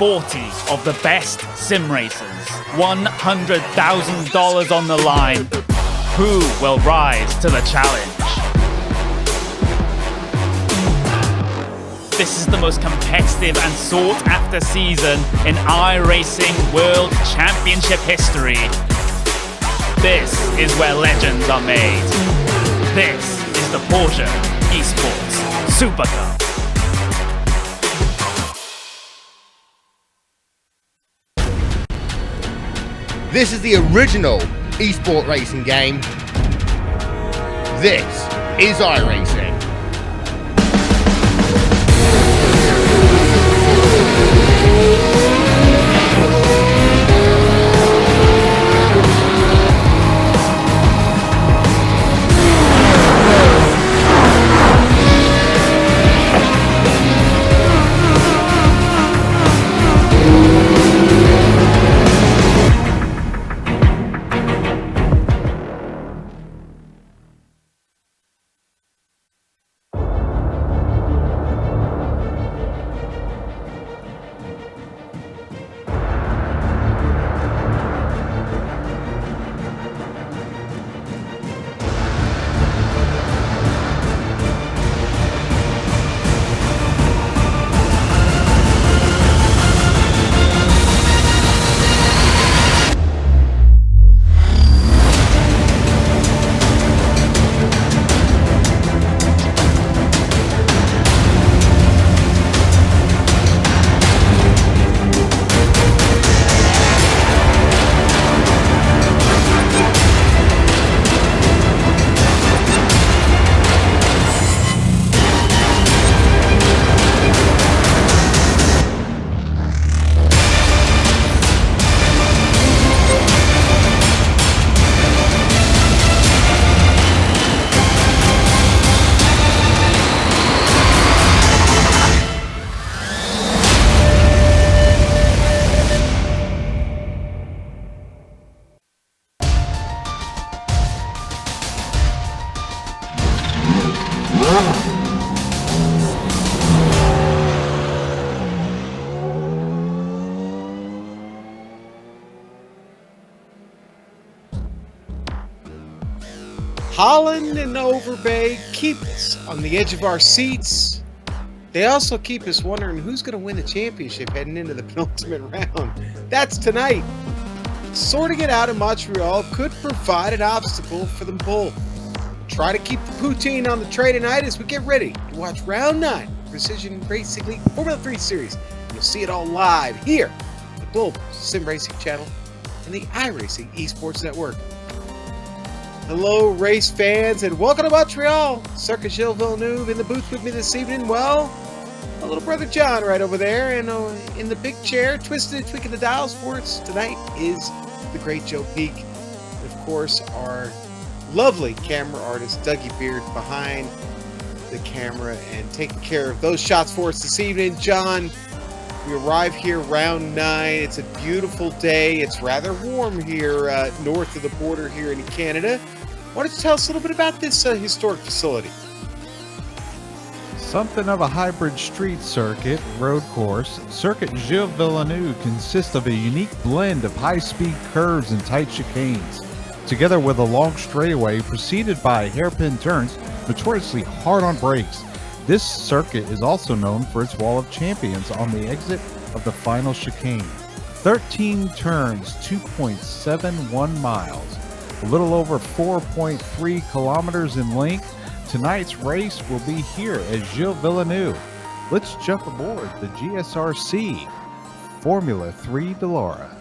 40 of the best sim racers. $100,000 on the line. Who will rise to the challenge? This is the most competitive and sought-after season in iRacing World Championship history. This is where legends are made. This is the Porsche Esports Super Cup. This is the original esport racing game. This is iRacing. Holland and Overbay keep us on the edge of our seats. They also keep us wondering who's going to win the championship heading into the penultimate round. That's tonight. Sorting it out in Montreal could provide an obstacle for them both. Try to keep the poutine on the tray tonight as we get ready to watch Round 9 Precision Racing League Formula 3 Series. You'll see it all live here on the Global Sim Racing Channel and the iRacing Esports Network. Hello, race fans, and welcome to Montreal. Circuit Gilles-Villeneuve in the booth with me this evening. Well, my little brother John right over there, and in the big chair, twisted and tweaking the dials for us tonight is the great Joe Peak. And of course, our lovely camera artist, Dougie Beard, behind the camera and taking care of those shots for us this evening. John, we arrive here round 9. It's a beautiful day. It's rather warm here north of the border here in Canada. Why don't you tell us a little bit about this historic facility? Something of a hybrid street circuit road course, Circuit Gilles-Villeneuve consists of a unique blend of high-speed curves and tight chicanes, together with a long straightaway preceded by hairpin turns notoriously hard on brakes. This circuit is also known for its wall of champions on the exit of the final chicane. 13 turns, 2.71 miles, a little over 4.3 kilometers in length. Tonight's race will be here at Gilles-Villeneuve. Let's jump aboard the GSRC Formula 3 Delara.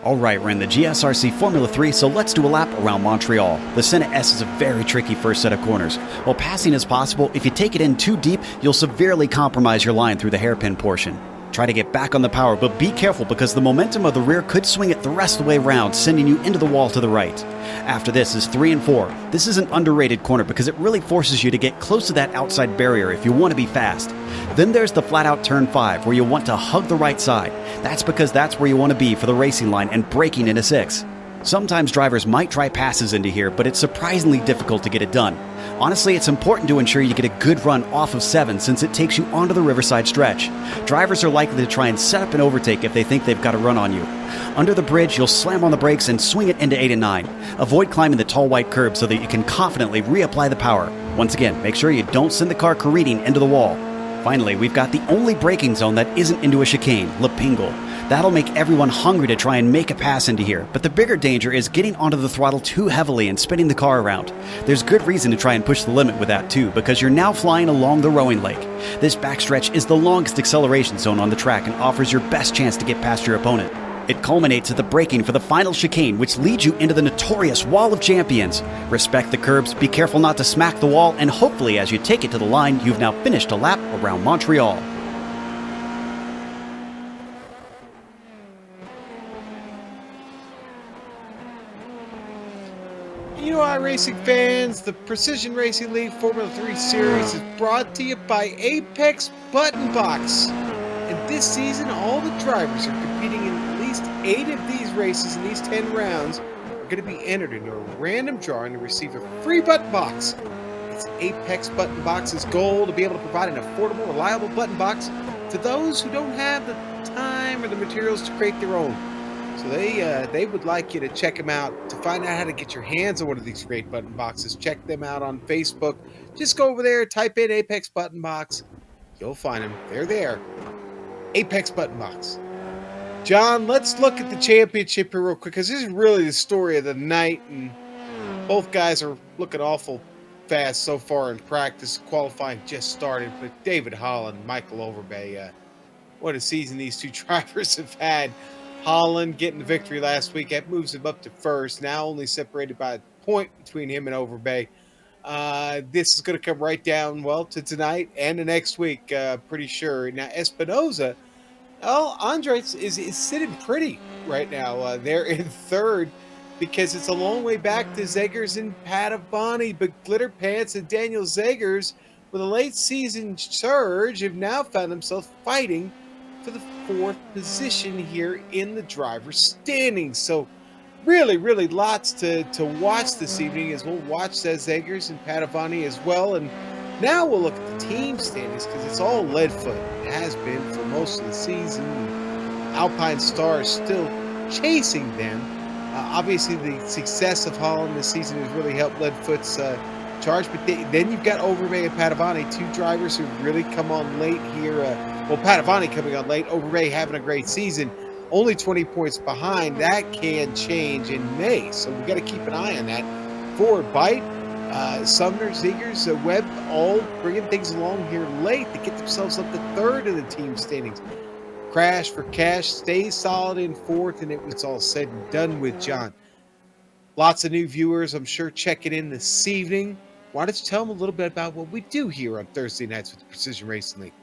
Alright, we're in the GSRC Formula 3, so let's do a lap around Montreal. The Senna S is a very tricky first set of corners. While passing is possible, if you take it in too deep, you'll severely compromise your line through the hairpin portion. Try to get back on the power, but be careful because the momentum of the rear could swing it the rest of the way around, sending you into the wall to the right. After this is 3 and 4. This is an underrated corner because it really forces you to get close to that outside barrier if you want to be fast. Then there's the flat out turn 5 where you want to hug the right side. That's because that's where you want to be for the racing line and braking into 6. Sometimes drivers might try passes into here, but it's surprisingly difficult to get it done. Honestly, it's important to ensure you get a good run off of 7 since it takes you onto the Riverside stretch. Drivers are likely to try and set up an overtake if they think they've got a run on you. Under the bridge, you'll slam on the brakes and swing it into 8 and 9. Avoid climbing the tall white curb so that you can confidently reapply the power. Once again, make sure you don't send the car careening into the wall. Finally, we've got the only braking zone that isn't into a chicane, La Pingle. That'll make everyone hungry to try and make a pass into here, but the bigger danger is getting onto the throttle too heavily and spinning the car around. There's good reason to try and push the limit with that too, because you're now flying along the rowing lake. This backstretch is the longest acceleration zone on the track and offers your best chance to get past your opponent. It culminates at the braking for the final chicane, which leads you into the notorious Wall of Champions. Respect the curbs, be careful not to smack the wall, and hopefully as you take it to the line, you've now finished a lap around Montreal. You know, iRacing fans, the Precision Racing League Formula 3 Series is brought to you by Apex Button Box. And this season, all the drivers are competing in at least 8 of these races in these 10 rounds are going to be entered into a random drawing to receive a free button box. It's Apex Button Box's goal to be able to provide an affordable, reliable button box to those who don't have the time or the materials to create their own. So they would like you to check them out. To find out how to get your hands on one of these great button boxes, check them out on Facebook. Just go over there, type in Apex Button Box. You'll find them. They're there. Apex Button Box. John, let's look at the championship here real quick, because this is really the story of the night, and both guys are looking awful fast so far in practice. Qualifying just started, but David Holland, Michael Overbay, what a season these two drivers have had. Holland getting the victory last week. That moves him up to first. Now only separated by a point between him and Overbay. This is going to come right down, well, to tonight and the next week, pretty sure. Now, Espinoza, well, Andres is sitting pretty right now. They're in third because it's a long way back to Zegers and Padavani, but Glitter Pants and Daniel Zegers, with a late season surge, have now found themselves fighting for the 4th position here in the driver's standings. So really, really lots to watch this evening, as we'll watch Zegers and Padavani as well. And now we'll look at the team standings, because it's all Leadfoot. It has been for most of the season. Alpine Star is still chasing them. Obviously, the success of Holland this season has really helped Leadfoot's charge. But then you've got Overbay and Padavani, two drivers who really come on late here. Well, Padavani coming on late, Overbay having a great season. Only 20 points behind. That can change in May, so we've got to keep an eye on that. Ford, Bite, Sumner, Zegers, Webb, all bringing things along here late to get themselves up to third in the team standings. Crash for Cash stays solid in fourth, and it was all said and done with, John. Lots of new viewers, I'm sure, checking in this evening. Why don't you tell them a little bit about what we do here on Thursday nights with the Precision Racing League?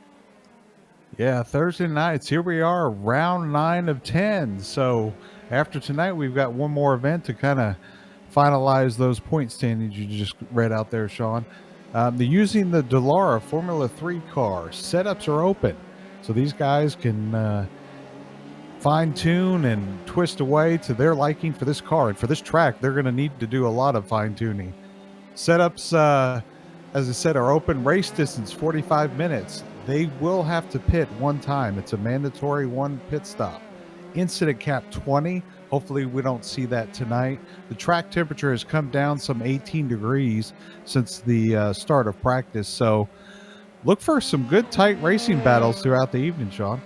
Yeah, Thursday nights. Here we are, round 9 of 10. So after tonight, we've got one more event to kind of finalize those point standings you just read out there, Sean. Using the Dallara Formula 3 car, setups are open. So these guys can fine-tune and twist away to their liking for this car. And for this track, they're going to need to do a lot of fine-tuning. Setups, as I said, are open. Race distance, 45 minutes. They will have to pit one time. It's a mandatory one pit stop. Incident cap 20. Hopefully we don't see that tonight. The track temperature has come down some 18 degrees since the start of practice. So look for some good tight racing battles throughout the evening, Sean.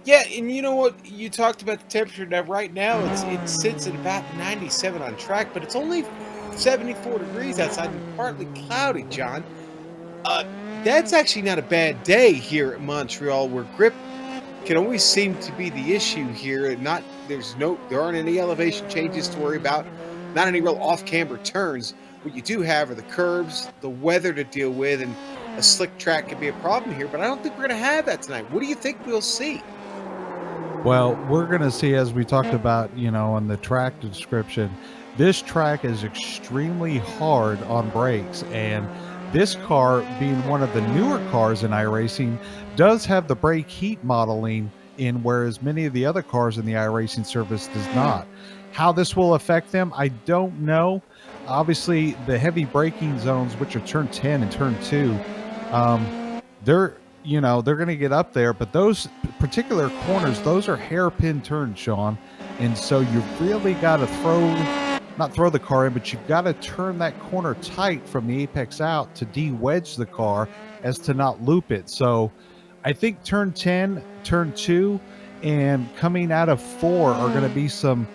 Yeah, and you know what? You talked about the temperature. Now, right now, it sits at about 97 on track, but it's only 74 degrees outside and partly cloudy, John. That's actually not a bad day here at Montreal, where grip can always seem to be the issue here. There aren't any elevation changes to worry about, not any real off-camber turns. What you do have are the curbs, the weather to deal with, and a slick track can be a problem here, but I don't think we're going to have that tonight. What do you think we'll see? Well, we're going to see, as we talked about, on the track description, this track is extremely hard on brakes, and this car, being one of the newer cars in iRacing, does have the brake heat modeling in, whereas many of the other cars in the iRacing service does not. How this will affect them, I don't know. Obviously, the heavy braking zones, which are turn 10 and turn 2, they're they're going to get up there, but those particular corners, those are hairpin turns, Sean, and so you've really got to not throw the car in, but you've got to turn that corner tight from the apex out to de-wedge the car as to not loop it. So I think turn 10, turn 2, and coming out of 4 are going to be some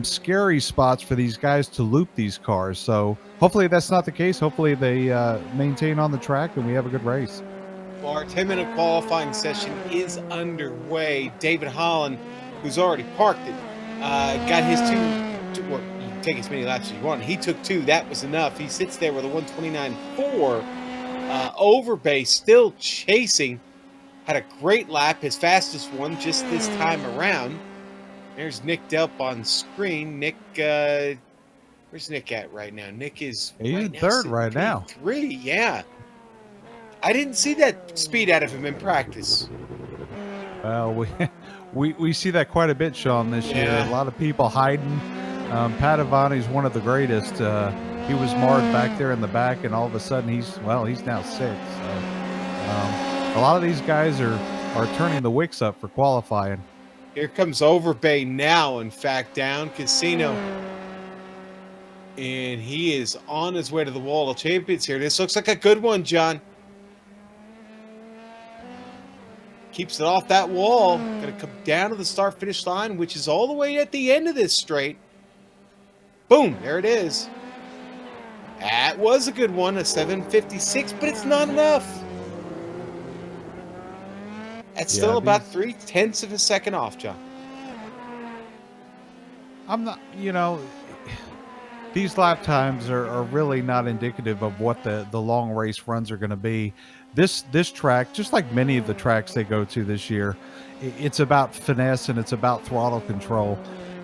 scary spots for these guys to loop these cars. So hopefully that's not the case. Hopefully they maintain on the track and we have a good race. Well, our 10-minute qualifying session is underway. David Holland, who's already parked it, got his well, you can take as many laps as you want. He took 2. That was enough. He sits there with a 129.4. Overbay still chasing. Had a great lap, his fastest one just this time around. There's Nick Delp on screen. Nick, where's Nick at right now? Nick is in third right now. 3, yeah. I didn't see that speed out of him in practice. Well, we see that quite a bit, Sean, this year. A lot of people hiding. Padavani's one of the greatest. He was marred back there in the back, and all of a sudden he's now 6. So, a lot of these guys are turning the wicks up for qualifying. Here comes Overbay now, in fact, down Casino. And he is on his way to the Wall of Champions here. This looks like a good one, John. Keeps it off that wall. Going to come down to the start-finish line, which is all the way at the end of this straight. Boom, there it is. That was a good one, a 7:56, but it's not enough. That's still about 0.3 of a second off, John. I'm not, these lap times are really not indicative of what the long race runs are going to be. This track, just like many of the tracks they go to this year, it's about finesse and it's about throttle control.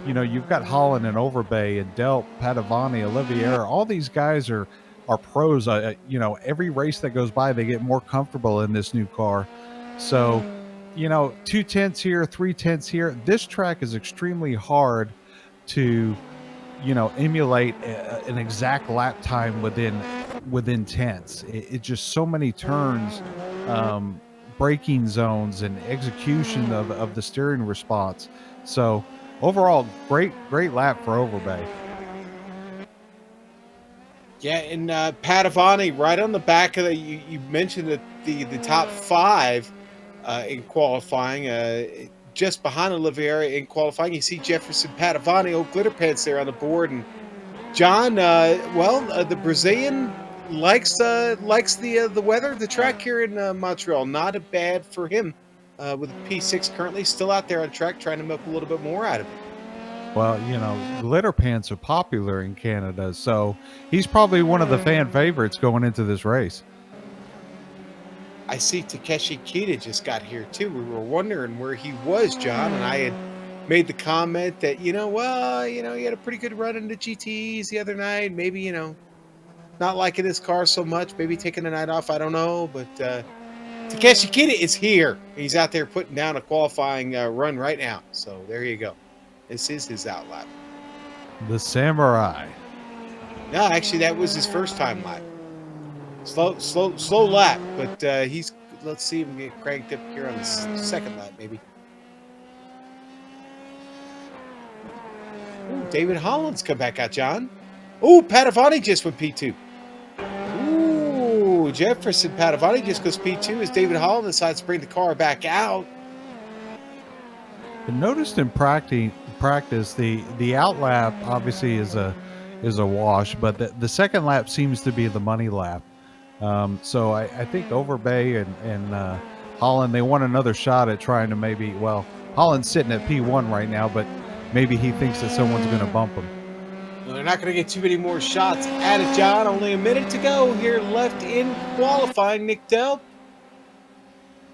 You've got Holland and Overbay and Delp, Padavani, Olivier. All these guys are pros. Every race that goes by, they get more comfortable in this new car. So, 2/10 here, 3/10 here. This track is extremely hard to, emulate an exact lap time within tenths. It's just so many turns, braking zones, and execution of the steering response. So overall, great lap for Overbay. Yeah, and Padavani right on the back of you mentioned that the top 5 in qualifying, just behind Olivier in qualifying. You see Jefferson Padavani, old glitter pants there on the board, and John. The Brazilian likes the weather, the track here in Montreal. Not bad for him with a P6 currently still out there on track, trying to milk a little bit more out of it. Well, glitter pants are popular in Canada, so he's probably one of the fan favorites going into this race. I see Takeshi Kita just got here too. We were wondering where he was, John, and I had made the comment that, he had a pretty good run into GTEs the other night. Maybe, not liking his car so much, maybe taking the night off, I don't know. But Takeshi Kita is here. He's out there putting down a qualifying run right now. So there you go. This is his outlap. The Samurai. No, actually, that was his first time lap. Slow lap, but let's see him get cranked up here on the second lap, maybe. Ooh, David Holland's come back out, John. Ooh, Padavani just went P2. Ooh, Jefferson Padavani just goes P2 as David Holland decides to bring the car back out. I noticed in practice the out lap obviously is a wash, but the second lap seems to be the money lap. So I think Overbay and Holland, they want another shot at trying to Holland's sitting at P1 right now, but maybe he thinks that someone's going to bump him. Well, they're not going to get too many more shots at it, John. Only a minute to go here left in qualifying. Nick Delp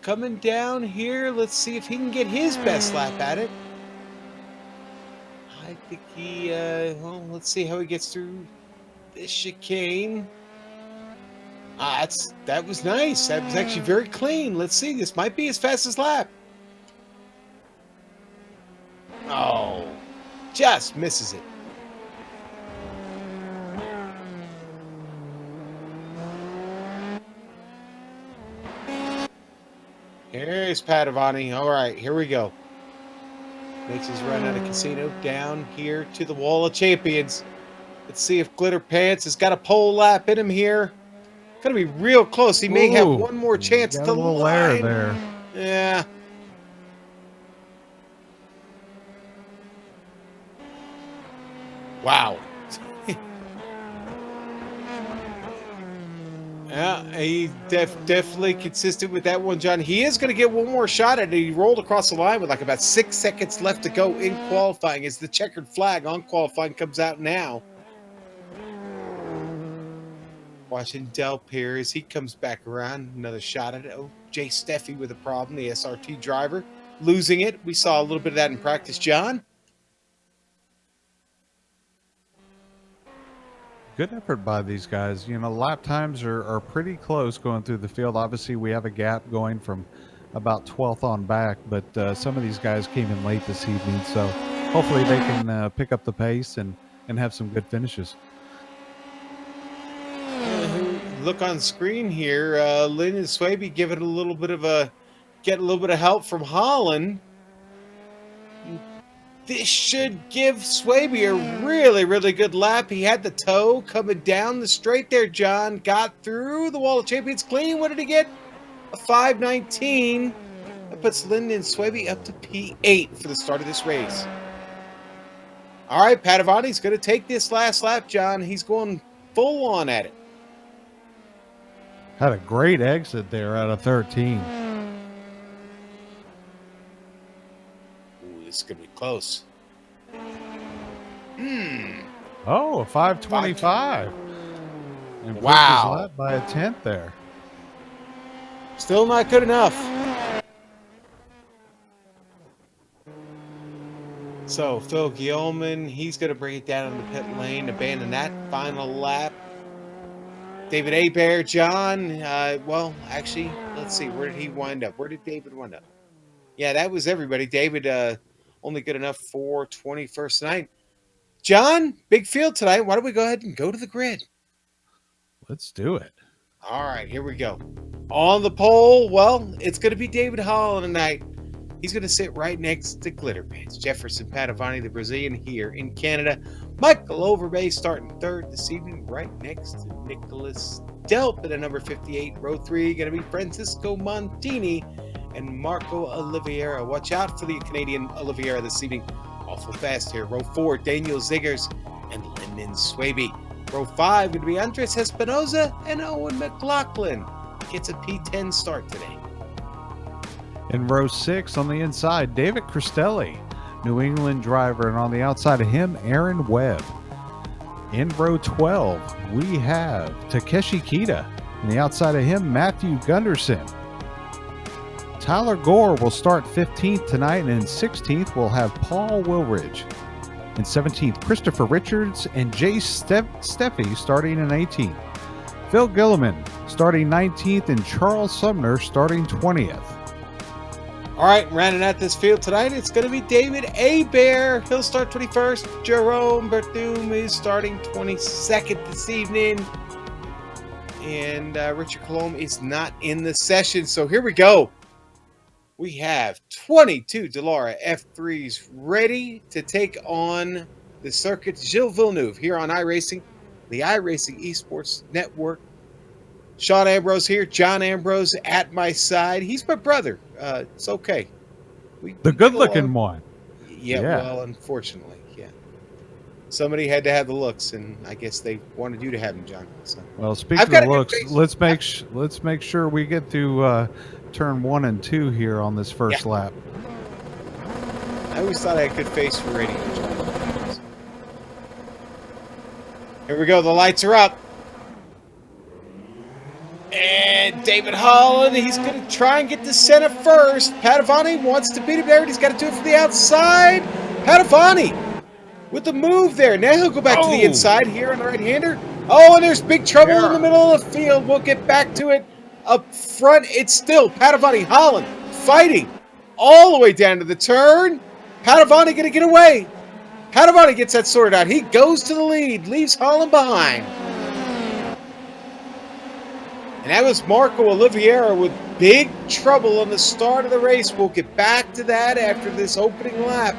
coming down here. Let's see if he can get his best lap at it. I think let's see how he gets through this chicane. That was nice. That was actually very clean. Let's see. This might be his fastest lap. Oh, just misses it. Here's Padavani. All right, here we go. Makes his run out of Casino down here to the Wall of Champions. Let's see if Glitter Pants has got a pole lap in him here. Gonna be real close. He may have one more chance got to a little air line. there. Yeah. Wow. Yeah, he definitely consistent with that one, John. He is going to get one more shot at it. He rolled across the line with like about 6 seconds left to go in qualifying as the checkered flag on qualifying comes out now. Watching Del Pierre as he comes back around. Another shot at it. Oh, Jay Steffi with a problem, the SRT driver. Losing it. We saw a little bit of that in practice, John. Good effort by these guys. You know, lap times are pretty close going through the field. Obviously, we have a gap going from about 12th on back, but some of these guys came in late this evening, so hopefully they can pick up the pace and have some good finishes. Look on screen here. Lynn and Swaby giving a little bit of get a little bit of help from Holland. This should give Swaby a really, really good lap. He had the toe coming down the straight there, John. Got through the Wall of Champions clean. What did he get? A 5:19. That puts Lyndon Swaby up to P8 for the start of this race. All right, Padavani's going to take this last lap, John. He's going full on at it. Had a great exit there out of 13. Ooh, this is going to be close. Oh, a 5:25. And wow. His lap by a tenth there. Still not good enough. So Phil Gilman, he's going to bring it down in the pit lane, abandon that final lap. David Abear, John, well, actually, let's see, where did he wind up? Where did David wind up? Yeah, that was everybody. David, only good enough for 21st tonight. John, big field tonight. Why don't we go ahead and go to the grid? Let's do it. All right, here we go. On the pole, well, it's going to be David Holland tonight. He's going to sit right next to Glitter Pants. Jefferson Padavani, the Brazilian, here in Canada. Michael Overbay starting third this evening, right next to Nicholas Delp at a number 58. Row 3 going to be Francisco Montini and Marco Oliveira. Watch out for the Canadian Oliveira this evening. Awful fast here. Row 4, Daniel Ziggers and Lyndon Swaby. Row 5 going to be Andres Espinoza and Owen McLaughlin. Gets a P10 start today. In row 6 on the inside, David Cristelli, New England driver, and on the outside of him, Aaron Webb. In row 12, we have Takeshi Kita, and the outside of him, Matthew Gunderson. Tyler Gore will start 15th tonight, and in 16th, we'll have Paul Wilridge. In 17th, Christopher Richards and Jay Steffi starting in 18th. Phil Gilliman starting 19th, and Charles Sumner starting 20th. All right, rounding out this field tonight, it's going to be David Abear. He'll start 21st. Jerome Berthum is starting 22nd this evening. And Richard Colomb is not in the session. So here we go. We have 22 Delara F3s ready to take on the circuit. Gilles-Villeneuve here on iRacing, the iRacing Esports Network. Sean Ambrose here, John Ambrose at my side. He's my brother. It's okay. The good-looking one. Yeah, well, unfortunately, yeah. Somebody had to have the looks, and I guess they wanted you to have them, John. So. Well, speaking of looks, let's make sure we get to turn 1 and 2 here on this first lap. I always thought I had good face for radio, John. Here we go. The lights are up. And David Holland, he's going to try and get to center first. Padavani wants to beat him there, and he's got to do it from the outside. Padavani with the move there. Now he'll go back to the inside here on the right-hander. Oh, and there's big trouble in the middle of the field. We'll get back to it. Up front, it's still Padavani, Holland fighting all the way down to the turn. Padavani going to get away. Padavani gets that sorted out. He goes to the lead, leaves Holland behind. And that was Marco Oliveira with big trouble on the start of the race. We'll get back to that after this opening lap.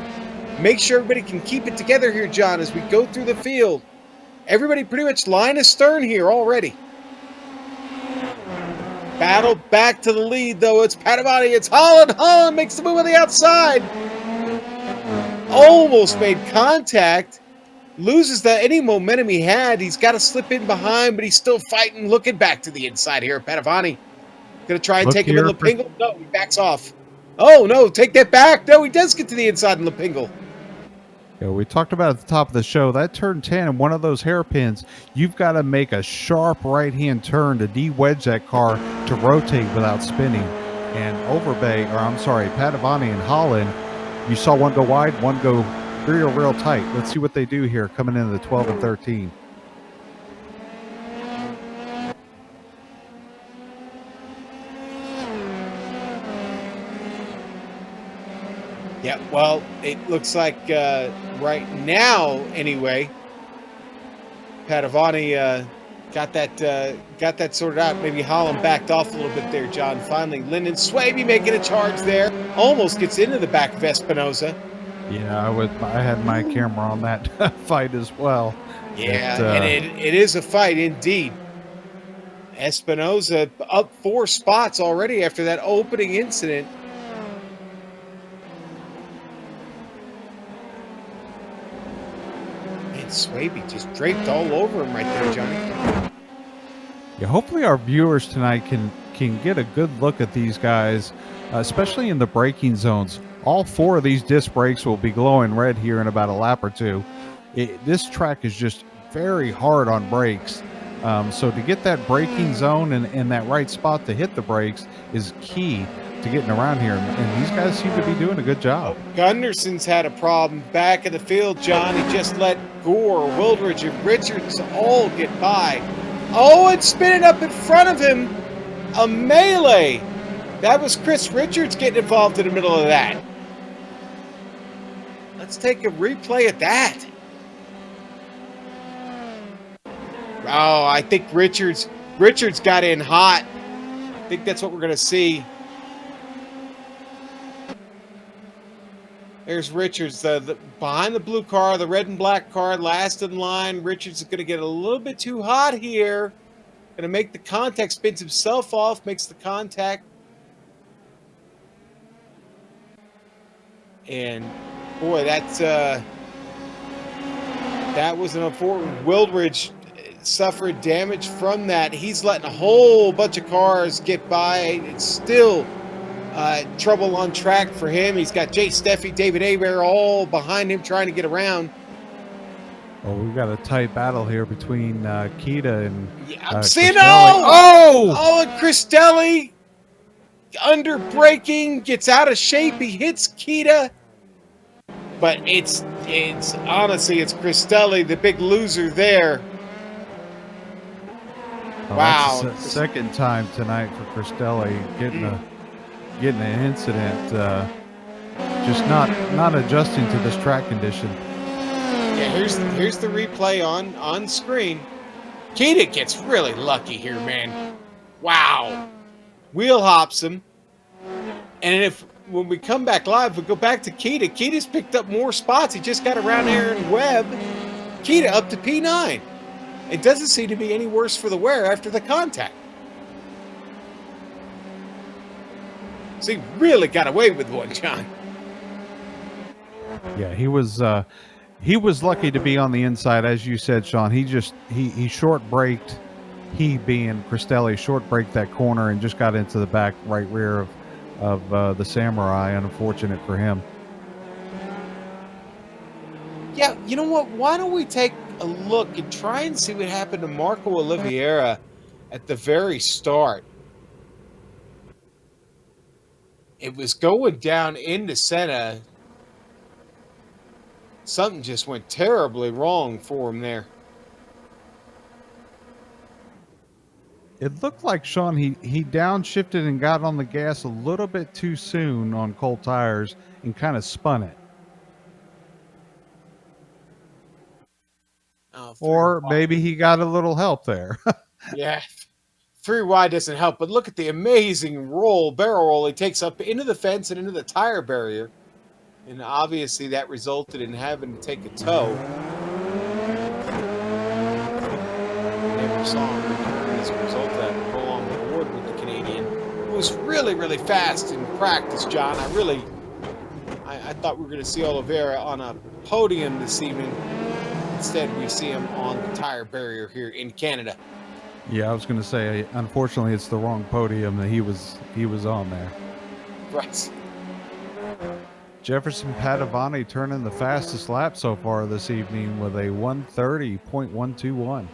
Make sure everybody can keep it together here, John, as we go through the field. Everybody pretty much line astern here already. Battle back to the lead, though. It's Padavani. It's Holland. Holland makes the move on the outside. Almost made contact. Loses any momentum he had. He's got to slip in behind, but he's still fighting, looking back to the inside here. Padavani going to try and take him in Lapingle. No, he backs off. Oh, no, take that back. No, he does get to the inside in Lapingle. Yeah, we talked about at the top of the show, that turn 10 and one of those hairpins, you've got to make a sharp right-hand turn to de-wedge that car to rotate without spinning. And Padavani and Holland, you saw one go wide, one go real tight. Let's see what they do here coming into the 12 and 13. Yeah, well, it looks like right now, anyway, Padavani got that sorted out. Maybe Holland backed off a little bit there, John. Finally, Lyndon Swaby making a charge there. Almost gets into the back of Espinosa. Yeah, I had my camera on that fight as well. Yeah, and it is a fight indeed. Espinosa up 4 spots already after that opening incident. Man, Swaby just draped all over him right there, Johnny. Yeah, hopefully our viewers tonight can get a good look at these guys, especially in the braking zones. All 4 of these disc brakes will be glowing red here in about a lap or two. This track is just very hard on brakes. So to get that braking zone and that right spot to hit the brakes is key to getting around here. And these guys seem to be doing a good job. Gunderson's had a problem back in the field, John. He just let Gore, Wildridge, and Richards all get by. Oh, and spinning up in front of him, a melee. That was Chris Richards getting involved in the middle of that. Let's take a replay at that. Oh, I think Richards got in hot. I think that's what we're going to see. There's Richards, behind the blue car, the red and black car, last in line. Richards is going to get a little bit too hot here. Going to make the contact, spins himself off, makes the contact. And boy, that was an important. Wildridge suffered damage from that. He's letting a whole bunch of cars get by. It's still trouble on track for him. He's got Jay Steffi, David Hebert all behind him trying to get around. Well, we've got a tight battle here between Kita and I'm seeing and Cristelli under braking, gets out of shape. He hits Kita. But it's honestly, it's Cristelli, the big loser there. Wow. That's the second time tonight for Cristelli getting an incident, just not adjusting to this track condition. Yeah, here's the replay on screen. Kita gets really lucky here, man. Wow. Wheel hops him. And when we come back live, we go back to Kita. Kita's picked up more spots. He just got around Aaron Webb. Kita up to P9. It doesn't seem to be any worse for the wear after the contact. So he really got away with one, John. Yeah, he was lucky to be on the inside, as you said, Sean. He short braked. He being Cristelli short braked that corner and just got into the back right rear of the Samurai. Unfortunate for him. Yeah, you know what? Why don't we take a look and try and see what happened to Marco Oliveira at the very start. It was going down into Senna. Something just went terribly wrong for him there. It looked like, Sean, he downshifted and got on the gas a little bit too soon on cold tires and kind of spun it. or maybe he got a little help there. Yeah, 3 wide doesn't help, but look at the amazing barrel roll he takes up into the fence and into the tire barrier. And obviously that resulted in having to take a tow. Never saw him return as a result of that, go on the board with the Canadian. It was really, really fast in practice, John. I thought we were going to see Oliveira on a podium this evening. Instead, we see him on the tire barrier here in Canada. Yeah, I was going to say, unfortunately, it's the wrong podium that he was on there. Right. Jefferson Padovani turning the fastest lap so far this evening with a 1:30.121.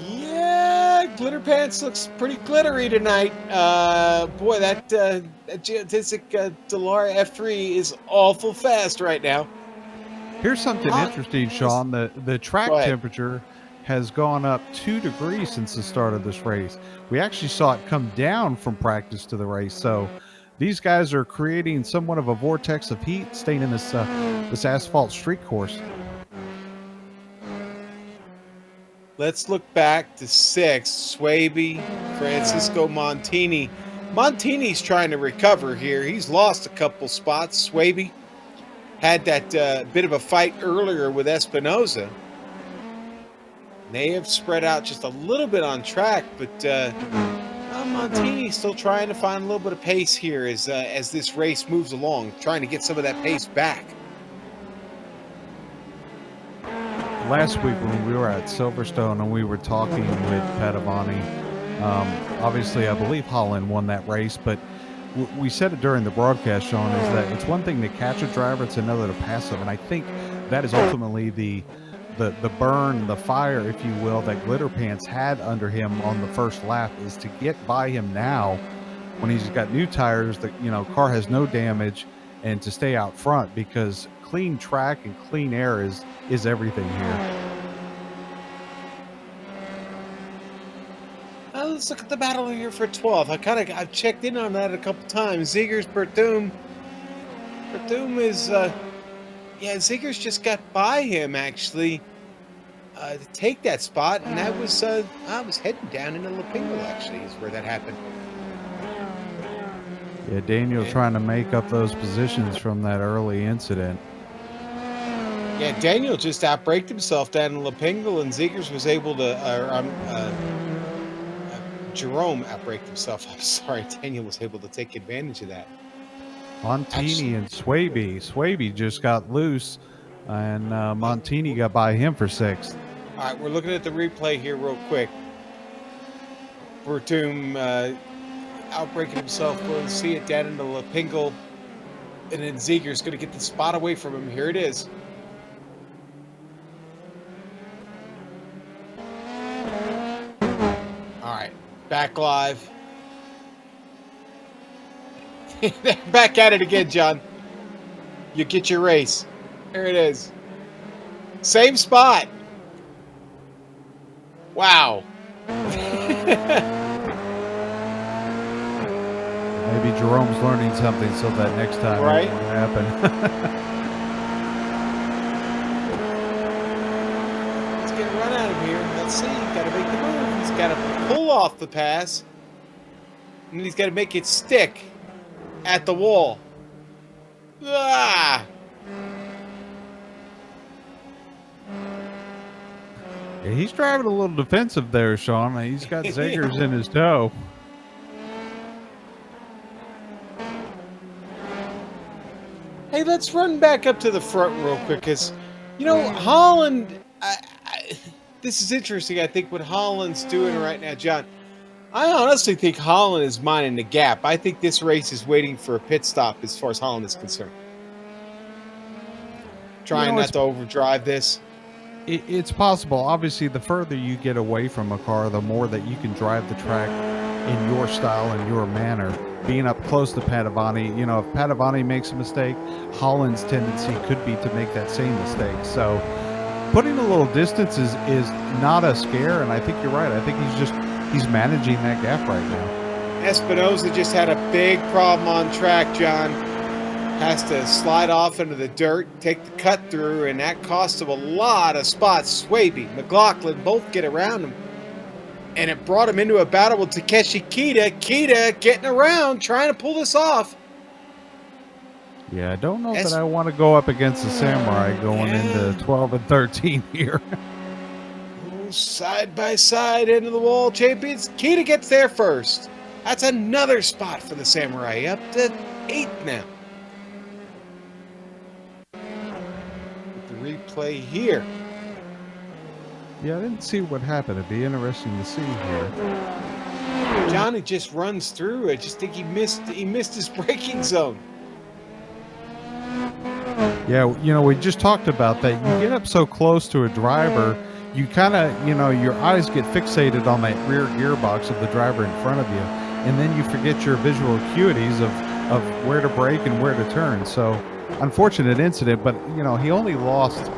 Yeah, Glitter Pants looks pretty glittery tonight. Boy, that Geodesic Delara F3 is awful fast right now. Here's something interesting, Sean. The track temperature has gone up 2 degrees since the start of this race. We actually saw it come down from practice to the race. So these guys are creating somewhat of a vortex of heat staying in this asphalt street course. Let's look back to 6. Swaby, Francisco Montini. Montini's trying to recover here. He's lost a couple spots. Swaby had that bit of a fight earlier with Espinoza. They have spread out just a little bit on track, but Montini's still trying to find a little bit of pace here as this race moves along, trying to get some of that pace back. Last week when we were at Silverstone and we were talking with Padovani, obviously I believe Holland won that race, but we said it during the broadcast, Sean, is that it's one thing to catch a driver, it's another to pass them, and I think that is ultimately the burn, the fire, if you will, that Glitter Pants had under him on the first lap, is to get by him now when he's got new tires, the car has no damage, and to stay out front, because clean track and clean air is everything here. Let's look at the battle here for 12th. I've checked in on that a couple times. Ziggers, Berthum is Ziggers just got by him actually to take that spot, and that was I was heading down into Lapingo actually is where that happened. Yeah, Daniel trying to make up those positions from that early incident. Yeah, Daniel just outbraked himself down in Lapingo, and Ziggers was able to Jerome outbraked himself. I'm sorry, Daniel was able to take advantage of that. Montini and Swaby just got loose, and Montini got by him for 6th. All right, we're looking at the replay here real quick. Berthum outbreaking himself. We'll see it down into Lapingo, and then Ziggers going to get the spot away from him. Here it is. All right, back live. Back at it again, John. You get your race. There it is. Same spot. Wow. Maybe Jerome's learning something so that next time it won't happen. Let's get a run out of here. Let's see. Got to make the move. He's got to pull off the pass. And then he's got to make it stick at the wall. Ah! Yeah, he's driving a little defensive there, Sean. He's got Ziggers in his toe. Hey, let's run back up to the front real quick, because, Holland, this is interesting, I think, what Holland's doing right now, John. I honestly think Holland is minding the gap. I think this race is waiting for a pit stop as far as Holland is concerned. Trying not to overdrive this. It's possible. Obviously, the further you get away from a car, the more that you can drive the track in your style and your manner. Being up close to Padovani, if Padovani makes a mistake, Holland's tendency could be to make that same mistake. So putting a little distance is not a scare, and I think you're right. I think he's managing that gap right now. Espinoza just had a big problem on track, John. has to slide off into the dirt, take the cut through, and that cost him a lot of spots. Swaby, McLaughlin both get around him. And it brought him into a battle with Takeshi Kita. Kita getting around, trying to pull this off. Yeah, I don't know that I want to go up against the Samurai going into 12 and 13 here. Side by side into the wall champions. Kita gets there first. That's another spot for the Samurai, up to 8th now. The replay here. Yeah, I didn't see what happened. It'd be interesting to see here. Johnny just runs through. I just think he missed his braking zone. Yeah, you know, we just talked about that. You get up so close to a driver, you kind of, you know, your eyes get fixated on that rear gearbox of the driver in front of you, and then you forget your visual acuities of where to brake and where to turn. So, unfortunate incident, but, you know, he only lost,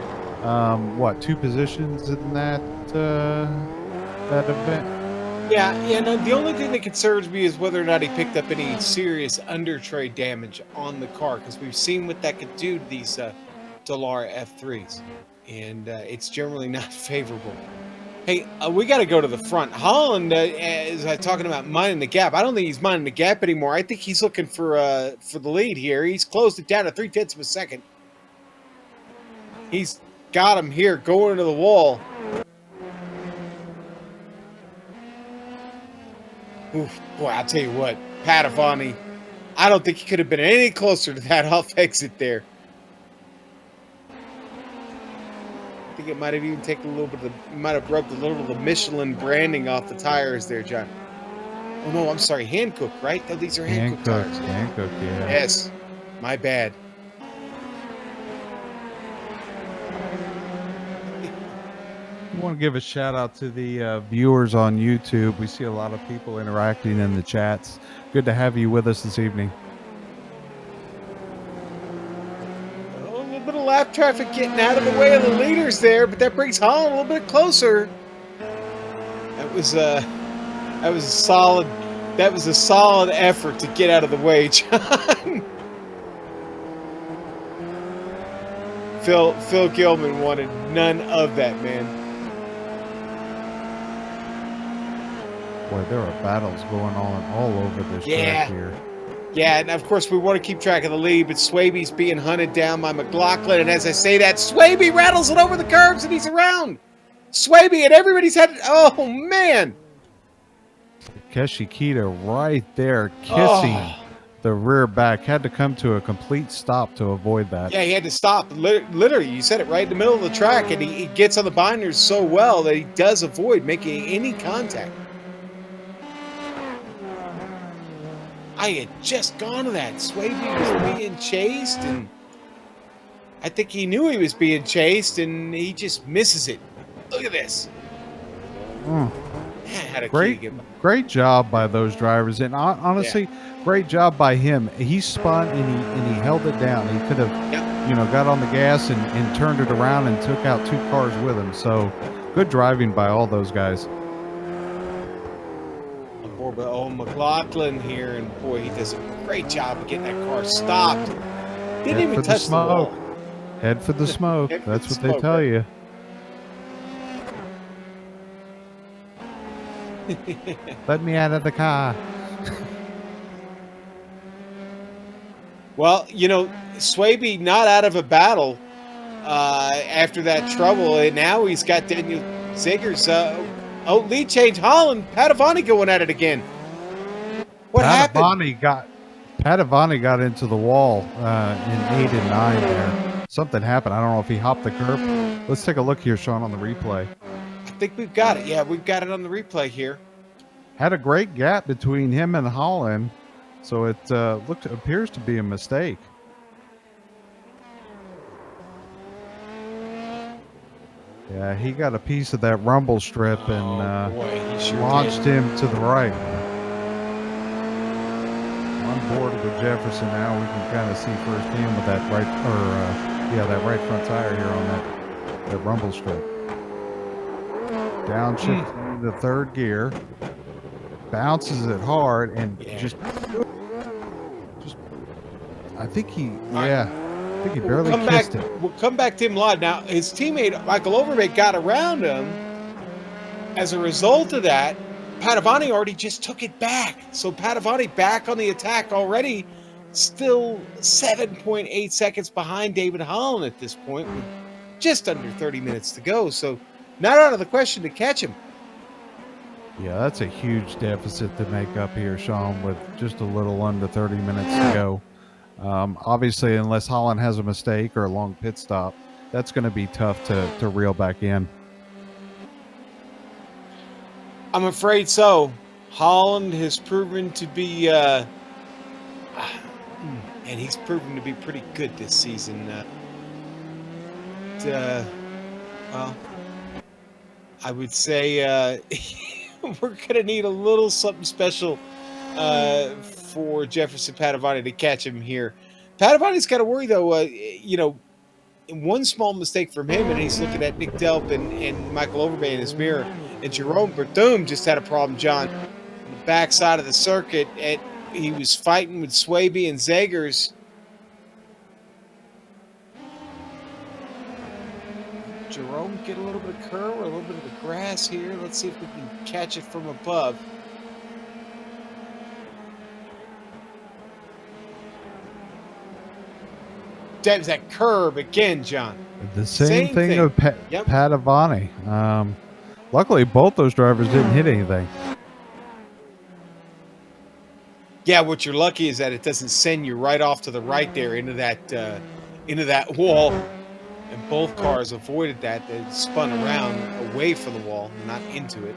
2 positions in that event? Yeah, and the only thing that concerns me is whether or not he picked up any serious under-tray damage on the car, because we've seen what that could do to these Dallara F3s, and it's generally not favorable. Hey, we got to go to the front. Holland is talking about minding the gap. I don't think he's minding the gap anymore. I think he's looking for the lead here. He's closed it down to 0.3 of a second. He's got him here going into the wall. Oof, boy, I'll tell you what, Padavani, I don't think he could have been any closer to that off exit there. I think it might have even taken a little bit of might have rubbed a little of the Michelin branding off the tires there, John. Oh no, I'm sorry, Hankook, right? Oh, these are Hankook tires. Hankook, yeah. Yes, my bad. I want to give a shout out to the viewers on YouTube. We see a lot of people interacting in the chats. Good to have you with us this evening. Oh, a little bit of lap traffic getting out of the way of the leaders there, but that brings Holland a little bit closer. That was a solid effort to get out of the way, John. Phil Gilman wanted none of that, man. Boy, there are battles going on all over this track here. Yeah, and of course we want to keep track of the lead, but Swaby's being hunted down by McLaughlin, and as I say that, Swaby rattles it over the curves and he's around. Swaby and everybody's had, oh man. Takeshi Kita right there kissing the rear back. Had to come to a complete stop to avoid that. Yeah, he had to stop. Literally, you said it right in the middle of the track, and he gets on the binders so well that he does avoid making any contact. I had just gone to that. Swaby was being chased, and I think he knew he was being chased, and he just misses it. Look at this. Great job by those drivers, and honestly, great job by him. He spun and he held it down. He could have, you know, got on the gas and turned it around and took out 2 cars with him. So, good driving by all those guys. Oh, McLaughlin here, and boy, he does a great job of getting that car stopped. Didn't even touch the wall. Head for the smoke. That's what they tell you. Let me out of the car. Well, you know, Swaby not out of a battle after that trouble, and now he's got Daniel Ziggers. Lead change, Holland. Padavani going at it again. What happened? Padavani got into the wall in 8 and 9 there. Something happened. I don't know if he hopped the curb. Let's take a look here, Sean, on the replay. I think we've got it. Yeah, we've got it on the replay here. Had a great gap between him and Holland, so it appears to be a mistake. Yeah, he got a piece of that rumble strip and launched him to the right. On board with Jefferson now, we can kind of see firsthand with that that right front tire here on that rumble strip. Downshift into 3rd gear, bounces it hard and just I think he barely Come kissed back. it. We'll come back to him live. Now, his teammate Michael Overbay got around him. As a result of that, Padavani already just took it back. So Padavani back on the attack already, still 7.8 seconds behind David Holland at this point, with just under 30 minutes to go. So not out of the question to catch him. Yeah, that's a huge deficit to make up here, Sean, with just a little under 30 minutes to go. Obviously, unless Holland has a mistake or a long pit stop, that's going to be tough to reel back in. I'm afraid so. Holland has proven to be, and he's proven to be pretty good this season. Well, I would say we're going to need a little something special for Jefferson Padavani to catch him here. Padavani's got to worry, though. One small mistake from him, and he's looking at Nick Delp and Michael Overbay in his mirror. And Jerome Berthum just had a problem, John. On the backside of the circuit, he was fighting with Swaby and Zagers. Jerome get a little bit of curve or a little bit of the grass here. Let's see if we can catch it from above. There's that curb again, John. The same thing of Padavani. Luckily, both those drivers didn't hit anything. Yeah, what you're lucky is that it doesn't send you right off to the right there into that wall. And both cars avoided that. They spun around away from the wall, not into it.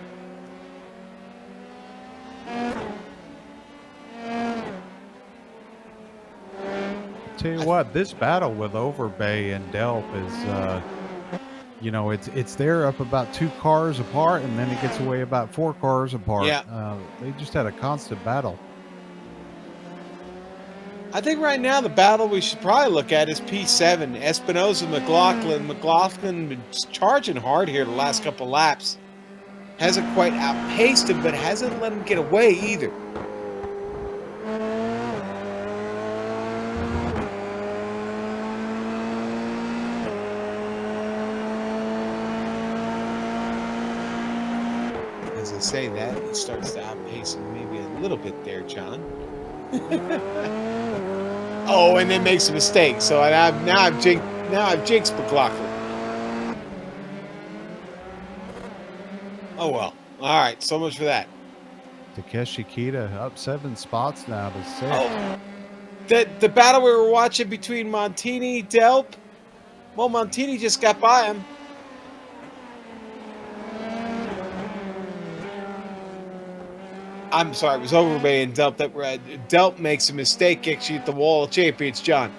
Tell you what, this battle with Overbay and Delp is, it's there up about 2 cars apart, and then it gets away about 4 cars apart. Yeah. They just had a constant battle. I think right now the battle we should probably look at is P7. Espinosa, McLaughlin. McLaughlin been charging hard here the last couple laps. Hasn't quite outpaced him, but hasn't let him get away either. As I say that, he starts to outpace him maybe a little bit there, John. Oh, and then makes a mistake. So I've jinxed McLaughlin. Oh well. All right. So much for that. Takeshi Kita up 7 spots now to 6. Oh, the battle we were watching between Montini, Delp. Well, Montini just got by him. I'm sorry, it was Overbay and Delp. Delp makes a mistake actually at the Wall of Champions, John.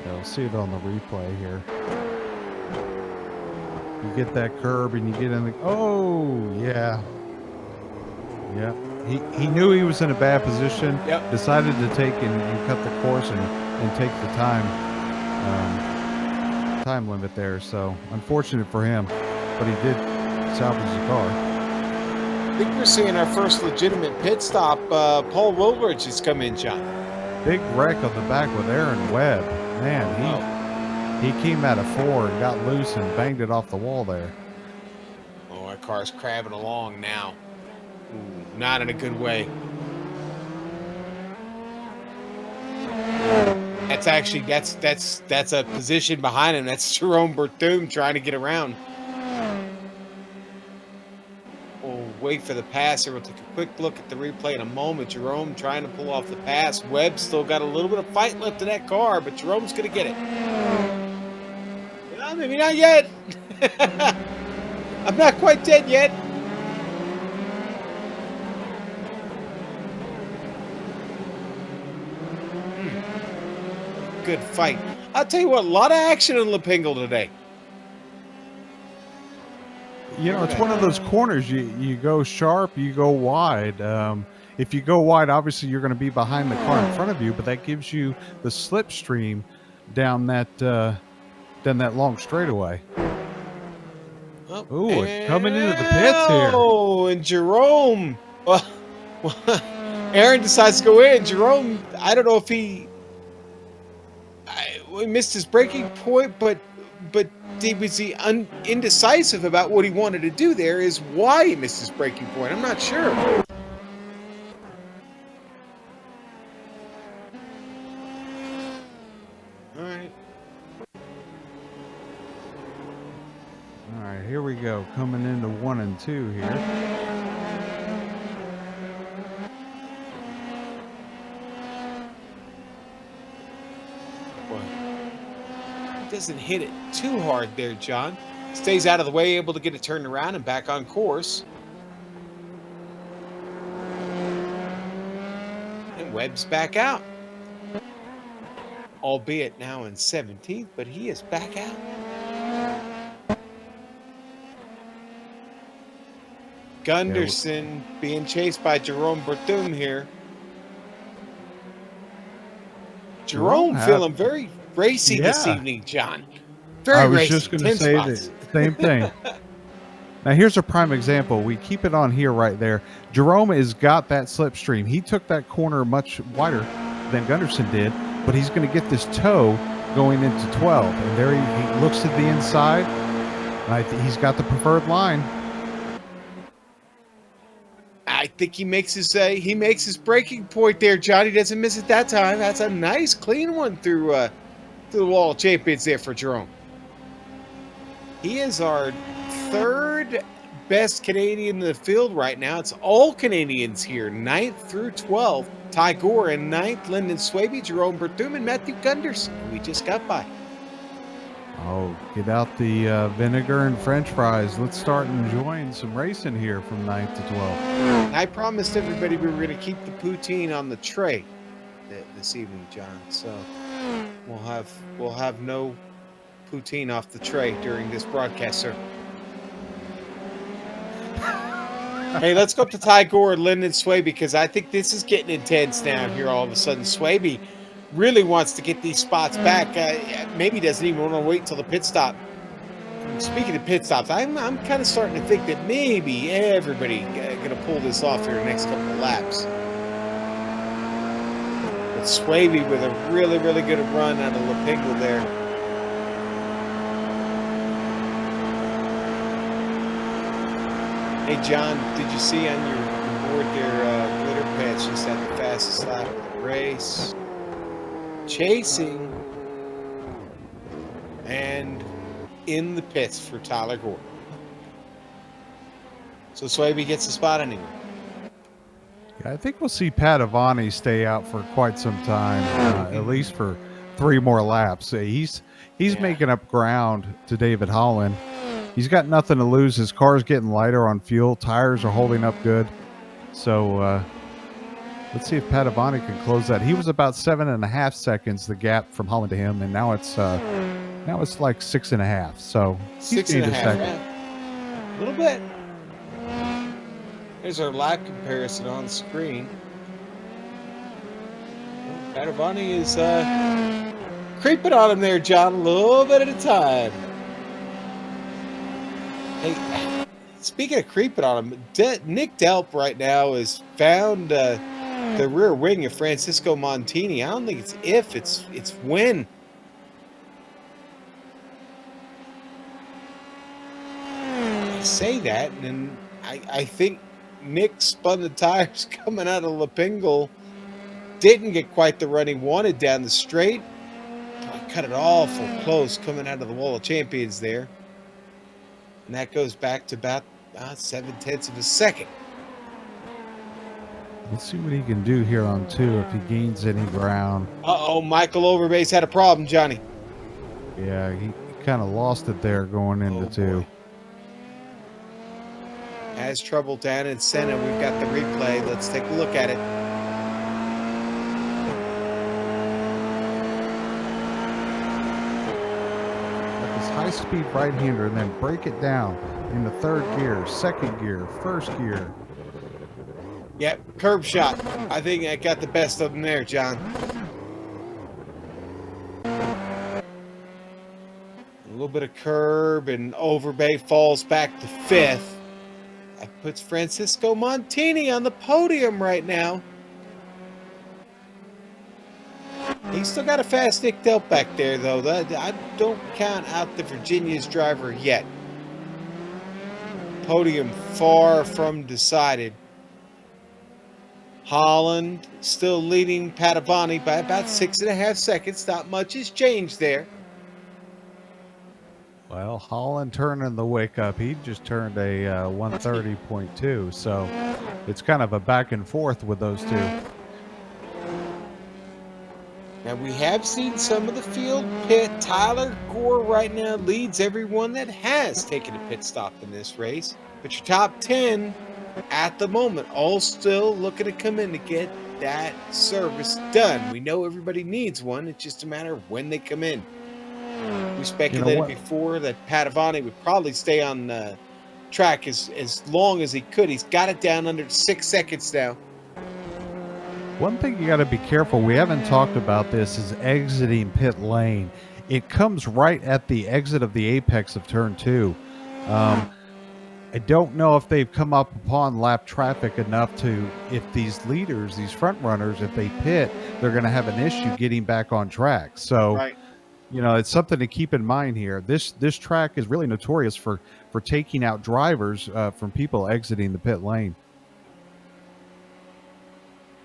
Yeah, we'll see it on the replay here. You get that curb and you get in the... Oh, yeah. Yeah. He knew he was in a bad position. Yep. Decided to take and cut the course and take the time limit there. So, unfortunate for him. But he did salvage the car. I think we're seeing our first legitimate pit stop. Paul Woolridge has come in, John. Big wreck on the back with Aaron Webb. Man, he came out of 4 and got loose and banged it off the wall there. Oh, our car's crabbing along now. Ooh, not in a good way. That's a position behind him. That's Jerome Berthum trying to get around. We'll wait for the passer. We'll take a quick look at the replay in a moment. Jerome trying to pull off the pass. Webb still got a little bit of fight left in that car, but Jerome's going to get it. Well, maybe not yet. I'm not quite dead yet. Good fight. I'll tell you what, a lot of action in Lepingle today. You know, it's one of those corners. You go sharp, you go wide. If you go wide, obviously you're going to be behind the car in front of you, but that gives you the slipstream down that long straightaway. Oh, coming into the pits here. Oh, and Jerome. Well, Aaron decides to go in. Jerome, I don't know if he missed his breaking point, but was he indecisive about what he wanted to do there is why he missed his breaking point. I'm not sure. All right. All right, here we go. Coming into 1 and 2 here. Doesn't hit it too hard there, John. Stays out of the way, able to get it turned around and back on course. And Webb's back out. Albeit now in 17th, but he is back out. Gunderson being chased by Jerome Berthum here. Jerome feeling very racy this evening, John. Very racy. I was just going to say the same thing. Now, here's a prime example. We keep it on here right there. Jerome has got that slipstream. He took that corner much wider than Gunderson did, but he's going to get this toe going into 12. And there he looks to the inside. And he's got the preferred line. I think he makes his breaking point there, John. He doesn't miss it that time. That's a nice, clean one through the wall of champions there for Jerome. He is our third best Canadian in the field right now. It's all Canadians here, 9th through 12th. Ty Gore in 9th, Lyndon Swaby, Jerome Berthum, and Matthew Gunderson. We just got by. Oh, get out the vinegar and french fries. Let's start enjoying some racing here from 9th to 12th. I promised everybody we were going to keep the poutine on the tray this evening, John. So we'll have no poutine off the tray during this broadcast, sir. Hey, let's go up to Ty Gore and Lyndon Swaby, because I think this is getting intense now here all of a sudden. Swaby really wants to get these spots back. Maybe doesn't even want to wait till the pit stop. Speaking of pit stops, I'm kind of starting to think that maybe everybody going to pull this off here in the next couple of laps. But Swaby with a really, really good run out of Lapingle there. Hey, John, did you see on your board there, Glitter Patch just had the fastest lap of the race? Chasing and in the pits for Tyler Gore. So Swaby gets a spot anyway. Yeah, I think we'll see Pat Avani stay out for quite some time, at least for 3 more laps. He's making up ground to David Holland. He's got nothing to lose. His car's getting lighter on fuel. Tires are holding up good. So let's see if Pat Avani can close that. He was about 7.5 seconds, the gap from Holland to him, and now it's like 6.5. So he's gained a second. A little bit. There's our lap comparison on the screen. Pat Avani is creeping on him there, John, a little bit at a time. Hey, speaking of creeping on him, Nick Delp right now has found the rear wing of Francisco Montini. I don't think it's if, it's when. I say that, and I think Nick spun the tires coming out of Lapingle. Didn't get quite the run he wanted down the straight. Cut it awful close coming out of the wall of champions there. And that goes back to about 0.7 of a second. Let's see what he can do here on 2 if he gains any ground. Uh-oh, Michael Overbase had a problem, Johnny. Yeah, he kind of lost it there going into 2. Has trouble down in center. We've got the replay. Let's take a look at it. High-speed right-hander and then break it down into 3rd gear, 2nd gear, 1st gear. Yep, curb shot. I think I got the best of them there, John. A little bit of curb, and Overbay falls back to 5th. That puts Francisco Montini on the podium right now. He's still got a fast Nick Delp back there, though. I don't count out the Virginia's driver yet. Podium far from decided. Holland still leading Padovani by about 6.5 seconds. Not much has changed there. Well, Holland turning the wick up. He just turned a 130.2, so it's kind of a back and forth with those two. Now, we have seen some of the field pit. Tyler Gore right now leads everyone that has taken a pit stop in this race. But your top 10 at the moment all still looking to come in to get that service done. We know everybody needs one. It's just a matter of when they come in. We speculated before that Padovani would probably stay on the track as long as he could. He's got it down under 6 seconds now. One thing you got to be careful, we haven't talked about this, is exiting pit lane. It comes right at the exit of the apex of turn 2. I don't know if they've come up upon lap traffic enough to, if these leaders, these front runners, if they pit, they're going to have an issue getting back on track. So, Right. you know, it's something to keep in mind here. This track is really notorious for taking out drivers from people exiting the pit lane.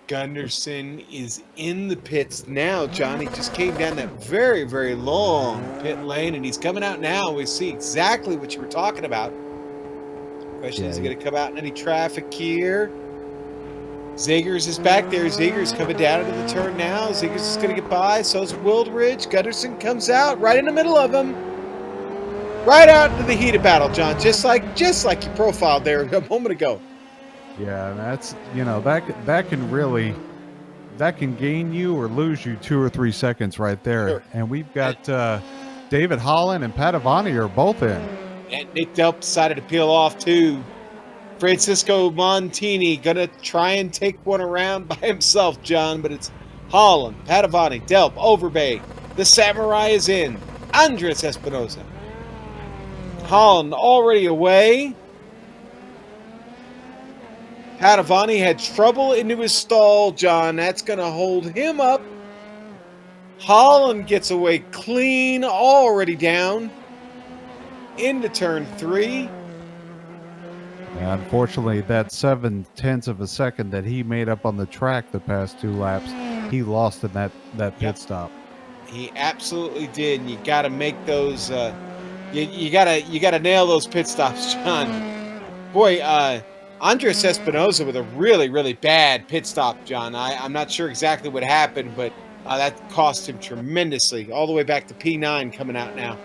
Gunderson is in the pits now, John. He just came down that very, very long pit lane, and he's coming out now. We see exactly what you were talking about. Question is he going to come out in any traffic here? Zegers is back there. Zegers coming down into the turn now. Zegers is going to get by. So is Wildridge. Gunderson comes out right in the middle of them. Right out into the heated battle, John. Just like you profiled there a moment ago. Yeah, that's, you know, that can really, that can gain you or lose you 2 or 3 seconds right there. Sure. And we've got David Holland and Padovani are both in. And Nick Delp decided to peel off too. Francisco Montini gonna try and take one around by himself, John, but it's Holland, Padovani, Delp, Overbay. The Samurai is in. Andres Espinosa. Holland already away. Padovani had trouble into his stall, John. That's going to hold him up. Holland gets away clean, already down into turn 3. And unfortunately, that 0.7 of a second that he made up on the track the past 2 laps, he lost in that pit stop. He absolutely did. And you got to make those. You gotta nail those pit stops, John. Boy, Andres Espinosa with a really, really bad pit stop, John. I'm not sure exactly what happened, but that cost him tremendously. All the way back to P9 coming out now.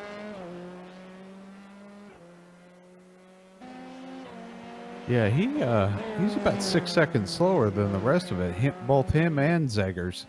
Yeah, he's about 6 seconds slower than the rest of it. Both him and Zegers.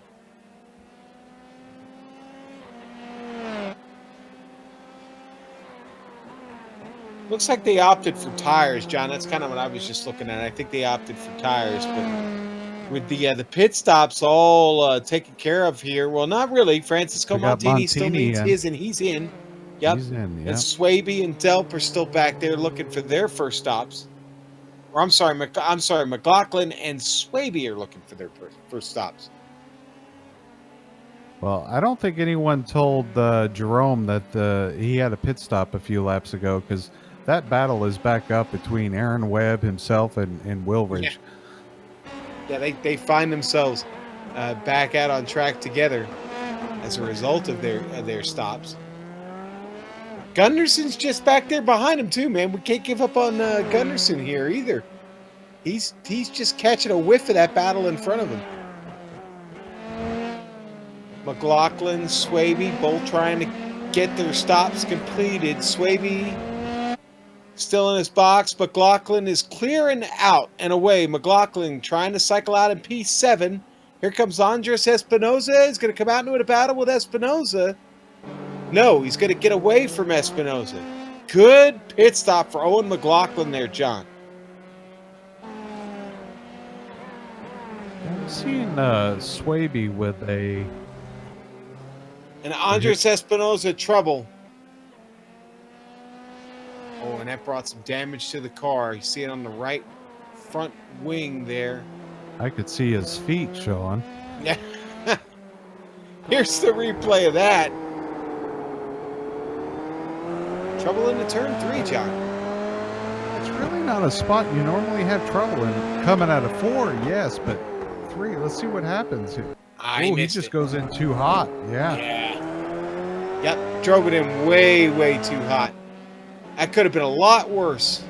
Looks like they opted for tires, John. That's kind of what I was just looking at. I think they opted for tires, but with the pit stops all taken care of here, well, not really. Francisco Montini still needs his, and he's in. Yep. He's in, And Swaby and Delp are still back there looking for their first stops. Or I'm sorry, McLaughlin and Swaby are looking for their first stops. Well, I don't think anyone told Jerome that he had a pit stop a few laps ago, because that battle is back up between Aaron Webb himself and Wilridge. Yeah, they find themselves back out on track together as a result of their stops. Gunderson's just back there behind him too, man. We can't give up on Gunderson here either. He's just catching a whiff of that battle in front of him. McLaughlin, Swaby, both trying to get their stops completed. Swaby still in his box. McLaughlin is clearing out and away. McLaughlin trying to cycle out in P7. Here comes Andres Espinosa. He's going to come out into a battle with Espinosa. No, he's going to get away from Espinosa. Good pit stop for Owen McLaughlin there, John. I'm seeing Swaby with a... And Andres Espinosa trouble. Oh, and that brought some damage to the car. You see it on the right front wing there. I could see his feet showing. Yeah. Here's the replay of that. Trouble into turn 3, John. It's really not a spot you normally have trouble in. Coming out of 4, yes, but 3, let's see what happens here. He He just goes in too hot. Yeah. Yep, drove it in way, way too hot. That could have been a lot worse.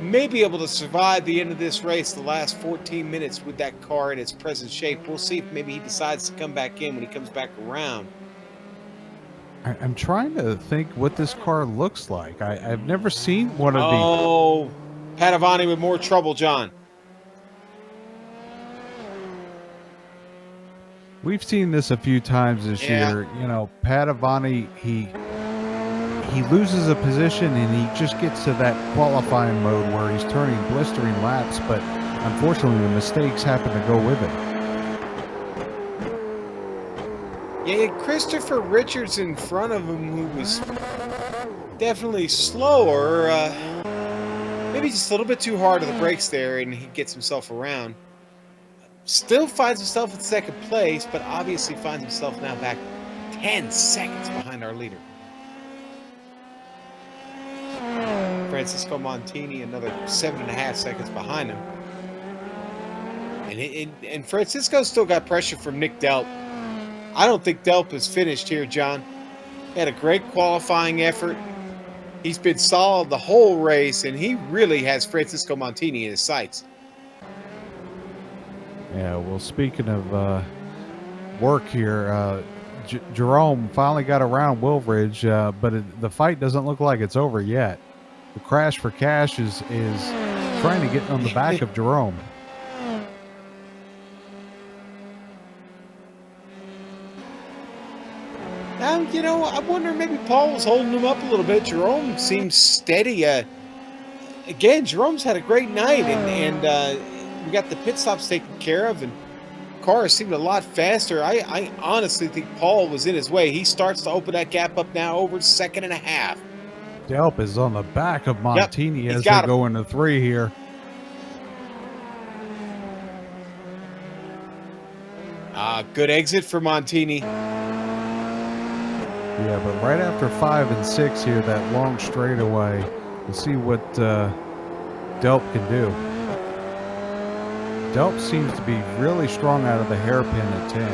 May be able to survive the end of this race, the last 14 minutes with that car in its present shape. We'll see if maybe he decides to come back in when he comes back around. I'm trying to think what this car looks like. I've never seen one of these. Oh, Padovani with more trouble, John. We've seen this a few times this year. You know, Padovani, he loses a position and he just gets to that qualifying mode where he's turning blistering laps, but unfortunately the mistakes happen to go with it. Yeah, Christopher Richards in front of him, who was definitely slower. Maybe just a little bit too hard on the brakes there, and he gets himself around. Still finds himself in second place, but obviously finds himself now back 10 seconds behind our leader. Francisco Montini, another 7.5 seconds behind him. And Francisco's still got pressure from Nick Delp. I don't think Delp is finished here, John. He had a great qualifying effort. He's been solid the whole race, and he really has Francisco Montini in his sights. Yeah, well, speaking of work here, Jerome finally got around Wilbridge, but the fight doesn't look like it's over yet. The Crash for Cash is trying to get on the back of Jerome. You know, I wonder maybe Paul was holding him up a little bit. Jerome seems steady. Again, Jerome's had a great night, and we got the pit stops taken care of, and cars seemed a lot faster. I honestly think Paul was in his way. He starts to open that gap up now over 2.5. Delp is on the back of Montini as they go into 3 here. Good exit for Montini. Yeah, but right after 5 and 6 here, that long straightaway, we'll see what Delp can do. Delp seems to be really strong out of the hairpin at 10.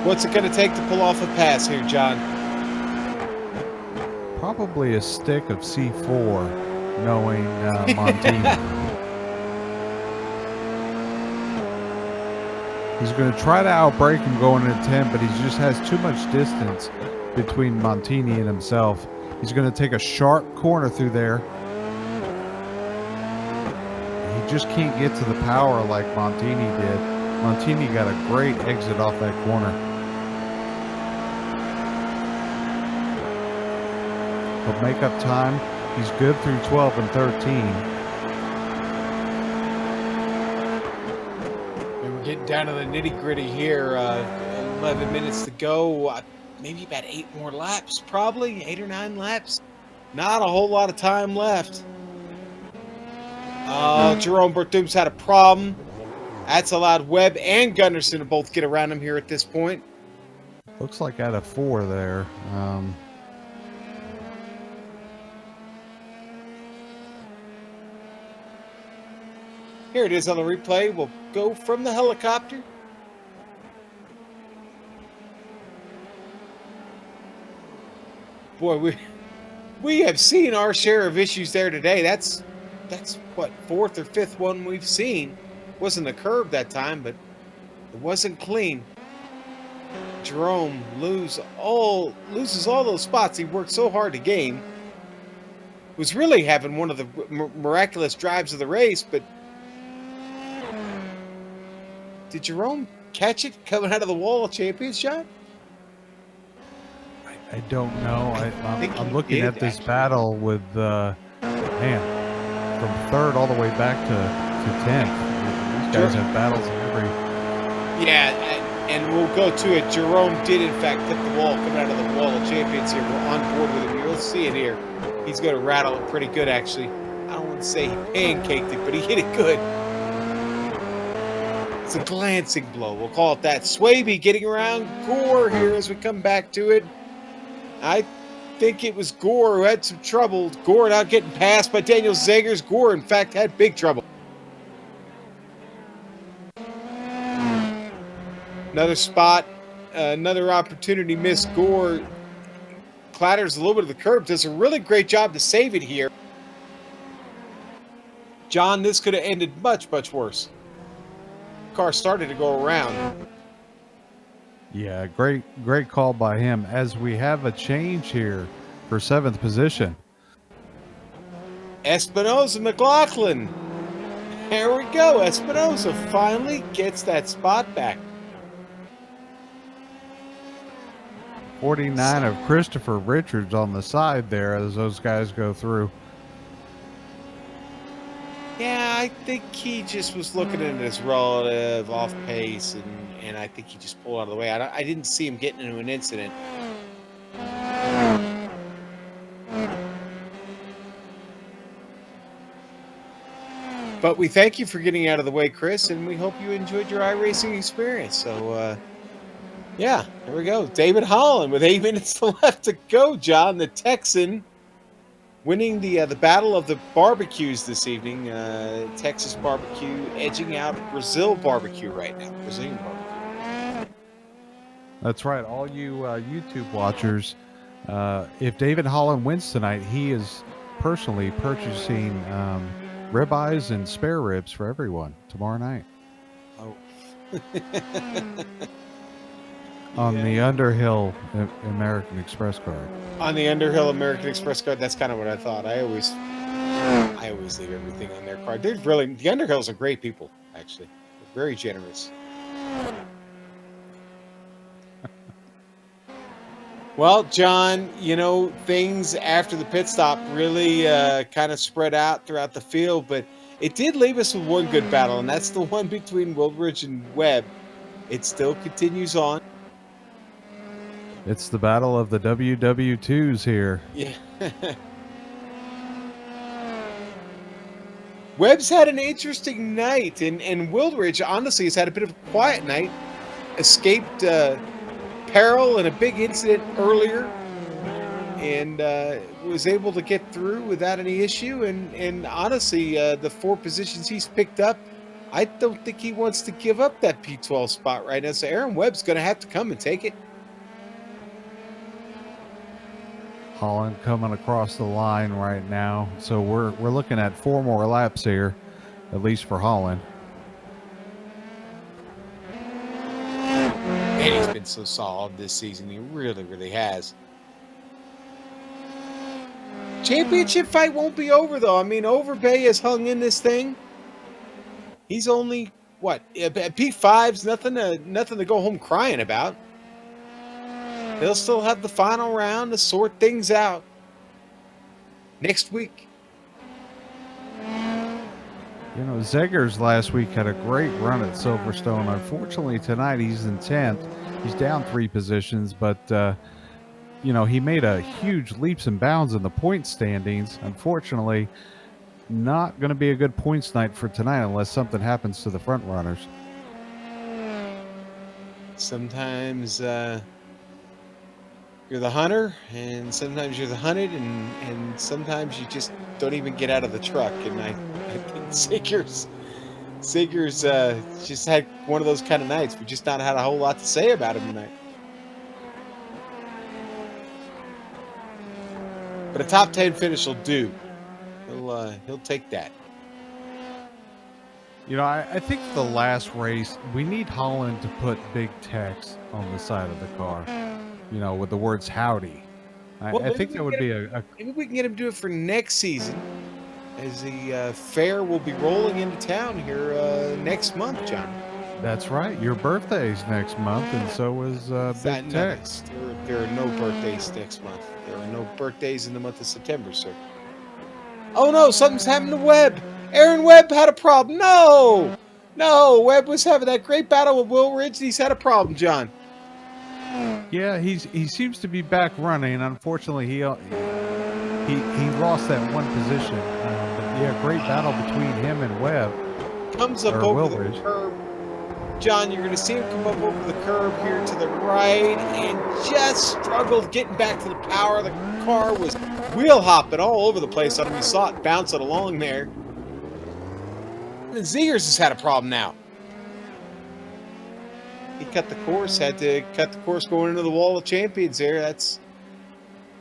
What's it going to take to pull off a pass here, John? Probably a stick of C4, knowing Montini. He's going to try to outbrake him going into 10, but he just has too much distance between Montini and himself. He's going to take a sharp corner through there. He just can't get to the power like Montini did. Montini got a great exit off that corner. He'll make up time. He's good through 12 and 13. Getting down to the nitty-gritty here. 11 minutes to go. Maybe about 8 more laps, probably 8 or 9 laps. Not a whole lot of time left. Jerome Berthoum's had a problem. That's allowed Webb and Gunderson to both get around him here at this point. Looks like out of 4 there. Here it is on the replay. We'll go from the helicopter. Boy, we have seen our share of issues there today. That's what, 4th or 5th one we've seen. Wasn't a curb that time, but it wasn't clean. Jerome loses all those spots he worked so hard to gain. Was really having one of the miraculous drives of the race, but did Jerome catch it coming out of the wall of champions, John? I don't know. I'm looking at this battle with, man, from 3rd all the way back to 10th. These guys have battles in every... Yeah, and we'll go to it. Jerome did, in fact, hit the wall coming out of the wall of champions here. We're on board with him. You'll see it here. He's going to rattle it pretty good, actually. I don't want to say he pancaked it, but he hit it good. It's a glancing blow. We'll call it that. Swaby getting around Gore here as we come back to it. I think it was Gore who had some trouble. Gore not getting passed by Daniel Zegers. Gore, in fact, had big trouble. Another spot, another opportunity missed. Gore clatters a little bit of the curb. Does a really great job to save it here. John, this could have ended much, much worse. Car started to go around. Yeah, great call by him as we have a change here for 7th position. Espinosa McLaughlin. There we go. Espinosa finally gets that spot back. 49 of Christopher Richards on the side there as those guys go through. Yeah, I think he just was looking at his relative off pace, and I think he just pulled out of the way. I didn't see him getting into an incident. But we thank you for getting out of the way, Chris, and we hope you enjoyed your iRacing experience. So, yeah, there we go. David Holland with 8 minutes left to go, John, the Texan, winning the Battle of the Barbecues this evening. Texas barbecue edging out Brazil barbecue right now. Brazilian barbecue. That's right. All you YouTube watchers, if David Holland wins tonight, he is personally purchasing ribeyes and spare ribs for everyone tomorrow night. Oh. On the Underhill American Express card. On the Underhill American Express card, that's kind of what I thought. I always leave everything on their card. The Underhills are great people, actually. They're very generous. Well, John, you know, things after the pit stop really kind of spread out throughout the field, but it did leave us with one good battle, and that's the one between Wildridge and Webb. It still continues on. It's the battle of the WW2s here. Yeah. Webb's had an interesting night, and Wildridge, honestly, has had a bit of a quiet night. Escaped peril and a big incident earlier, and was able to get through without any issue. And honestly, the 4 positions he's picked up, I don't think he wants to give up that P12 spot right now. So Aaron Webb's going to have to come and take it. Holland coming across the line right now. So we're looking at 4 more laps here, at least for Holland. Man, he's been so solid this season. He really, really has. Championship fight won't be over, though. I mean, Overbay has hung in this thing. He's only, what, at P5's nothing to go home crying about. They'll still have the final round to sort things out next week. You know, Zegers last week had a great run at Silverstone. Unfortunately, tonight he's in 10th. He's down 3 positions, but, you know, he made a huge leaps and bounds in the point standings. Unfortunately, not going to be a good points night for tonight unless something happens to the front runners. Sometimes you're the hunter, and sometimes you're the hunted, and sometimes you just don't even get out of the truck. And I think Sigur's just had one of those kind of nights. We've just not had a whole lot to say about him tonight. But a top 10 finish will do. He'll take that. You know, I think the last race, we need Holland to put big text on the side of the car, you know, with the words howdy. I think that would be maybe we can get him to do it for next season, as the fair will be rolling into town here next month, John. That's right. Your birthday's next month, and so is Big Tex. There are no birthdays next month. There are no birthdays in the month of September, sir. Oh no, something's happened to Webb. Aaron Webb had a problem. No, Webb was having that great battle with Will Ridge, and he's had a problem, John. Yeah, he seems to be back running. Unfortunately, he lost that 1 position. But yeah, great battle between him and Webb. Comes up over the curb. John, you're going to see him come up over the curb here to the right and just struggled getting back to the power. The car was wheel hopping all over the place on him. You saw it bouncing along there. And Zegers has had a problem now. He cut the course, had to cut the course going into the Wall of Champions there. That's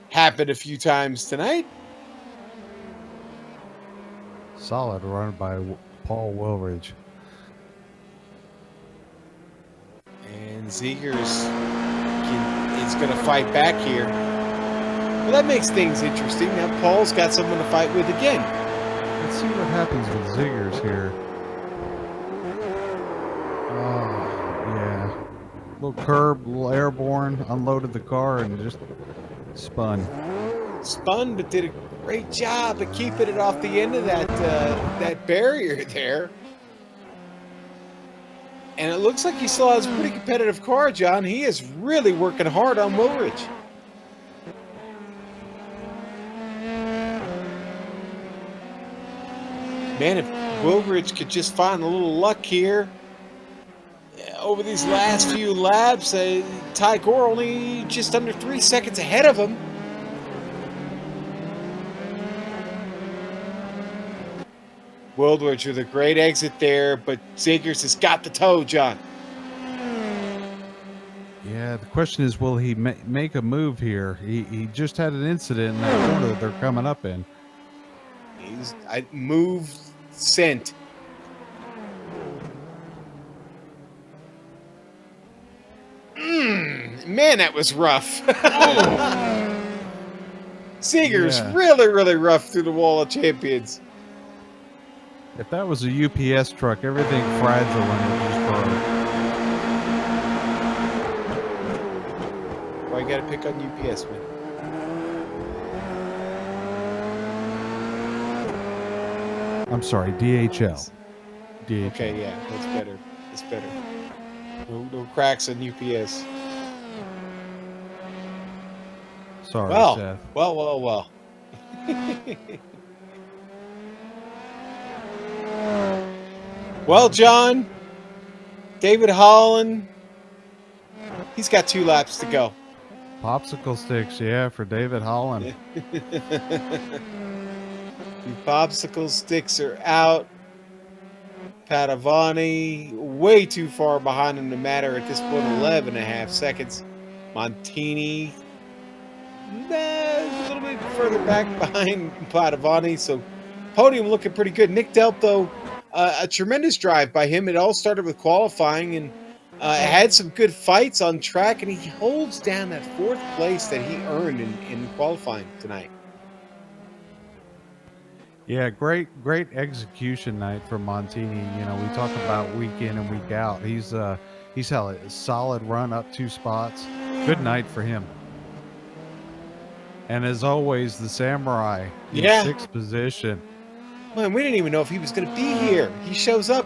happened a few times tonight. Solid run by Paul Wilridge. And Zegers is going to fight back here. Well, that makes things interesting. Now Paul's got someone to fight with again. Let's see what happens with Zegers here. Oh, yeah. Little curb, little airborne, unloaded the car and just spun. Spun, but did a great job of keeping it off the end of that barrier there. And it looks like he still has a pretty competitive car, John. He is really working hard on Wilridge. Man, if Wilridge could just find a little luck here over these last few laps, Ty Gore only just under 3 seconds ahead of him. Wilridge with a great exit there, but Zegers has got the toe, John. Yeah, the question is, will he make a move here? He just had an incident in that corner that they're coming up in. Move sent. Man, that was rough. Zegers really, really rough through the Wall of Champions. If that was a UPS truck, everything fragile and it just broke. Why you gotta pick on UPS, man? I'm sorry, DHL. DHL. Okay, yeah, that's better. That's better. No cracks on UPS. Sorry, Seth. Well. Well, John, David Holland, he's got 2 laps to go. Popsicle sticks, yeah, for David Holland. The popsicle sticks are out. Padovani way too far behind him to matter at this point, 11.5 seconds. Montini a little bit further back behind Padovani, so podium looking pretty good. Nick Delp, though, a tremendous drive by him. It all started with qualifying and had some good fights on track, and he holds down that 4th place that he earned in qualifying tonight. Yeah, great execution night from Montini. You know, we talk about week in and week out. He's had a solid run up 2 spots. Good night for him. And as always, the Samurai in 6th position. Man, we didn't even know if he was going to be here. He shows up.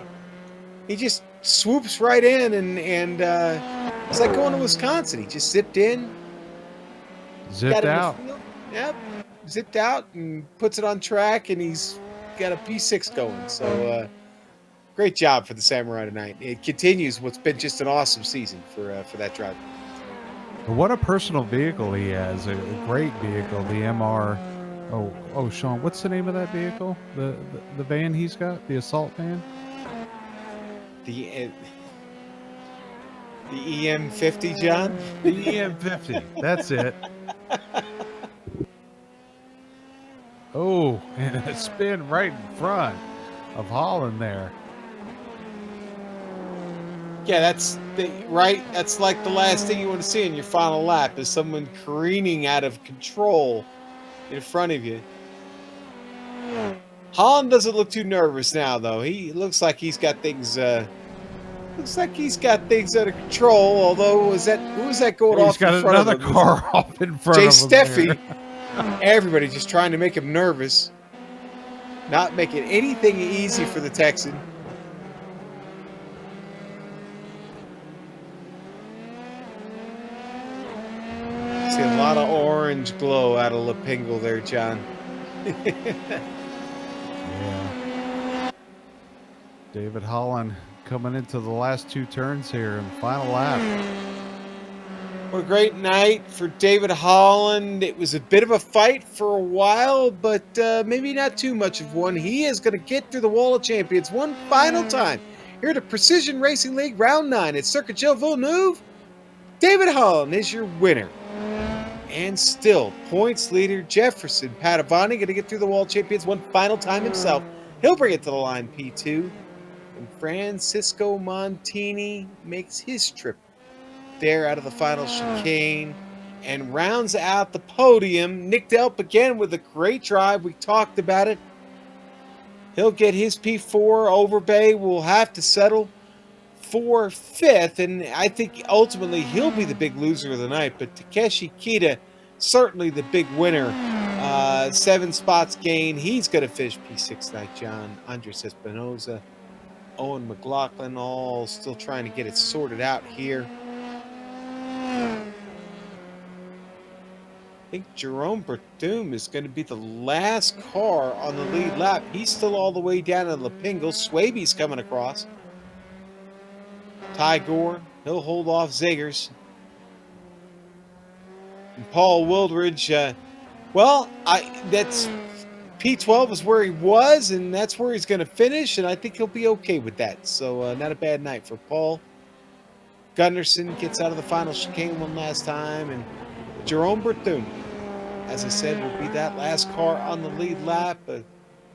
He just swoops right in, and it's like going to Wisconsin. He just zipped in. Zipped out. Yep. Zipped out and puts it on track, and he's got a P6 going. So great job for the Samurai tonight. It continues what's been just an awesome season for that driver. What a personal vehicle he has. A great vehicle, the MR. Oh, Sean, what's the name of that vehicle? The van he's got? The assault van? The EM50, John? The EM50. That's it. Oh, and a spin right in front of Holland there. Yeah, that's like the last thing you want to see in your final lap is someone careening out of control in front of you. Holland doesn't look too nervous now, though. He looks like he's got things. Looks like he's got things under control. Although, who was that going off? He's got in front another of him? car off in front Jay of him. Steffi. Everybody just trying to make him nervous, not making anything easy for the Texan. See a lot of orange glow out of Lapingle there, John. Yeah. David Holland coming into the last two turns here in the final lap. What a great night for David Holland. It was a bit of a fight for a while, but maybe not too much of one. He is going to get through the Wall of Champions one final time. Here at the Precision Racing League Round 9 at Circuit Gilles-Villeneuve, David Holland is your winner. And still, points leader Jefferson Padavani going to get through the Wall of Champions one final time himself. He'll bring it to the line, P2. And Francisco Montini makes his trip there out of the final chicane and rounds out the podium. Nick Delp again with a great drive. We talked about it. He'll get his P4. Overbay will have to settle for 5th, and I think ultimately he'll be the big loser of the night, but Takeshi Kita certainly the big winner. 7 spots gain. He's going to finish P6 tonight. John Andres Espinoza, Owen McLaughlin, all still trying to get it sorted out here. I think Jerome Berthum is going to be the last car on the lead lap. He's still all the way down in Lapingle. Swaby's coming across. Ty Gore, he'll hold off Zegers. And Paul Wildridge, that's P12 is where he was, and that's where he's going to finish, and I think he'll be okay with that. So not a bad night for Paul. Gunderson gets out of the final chicane one last time, and Jerome Berthum, as I said, will be that last car on the lead lap. A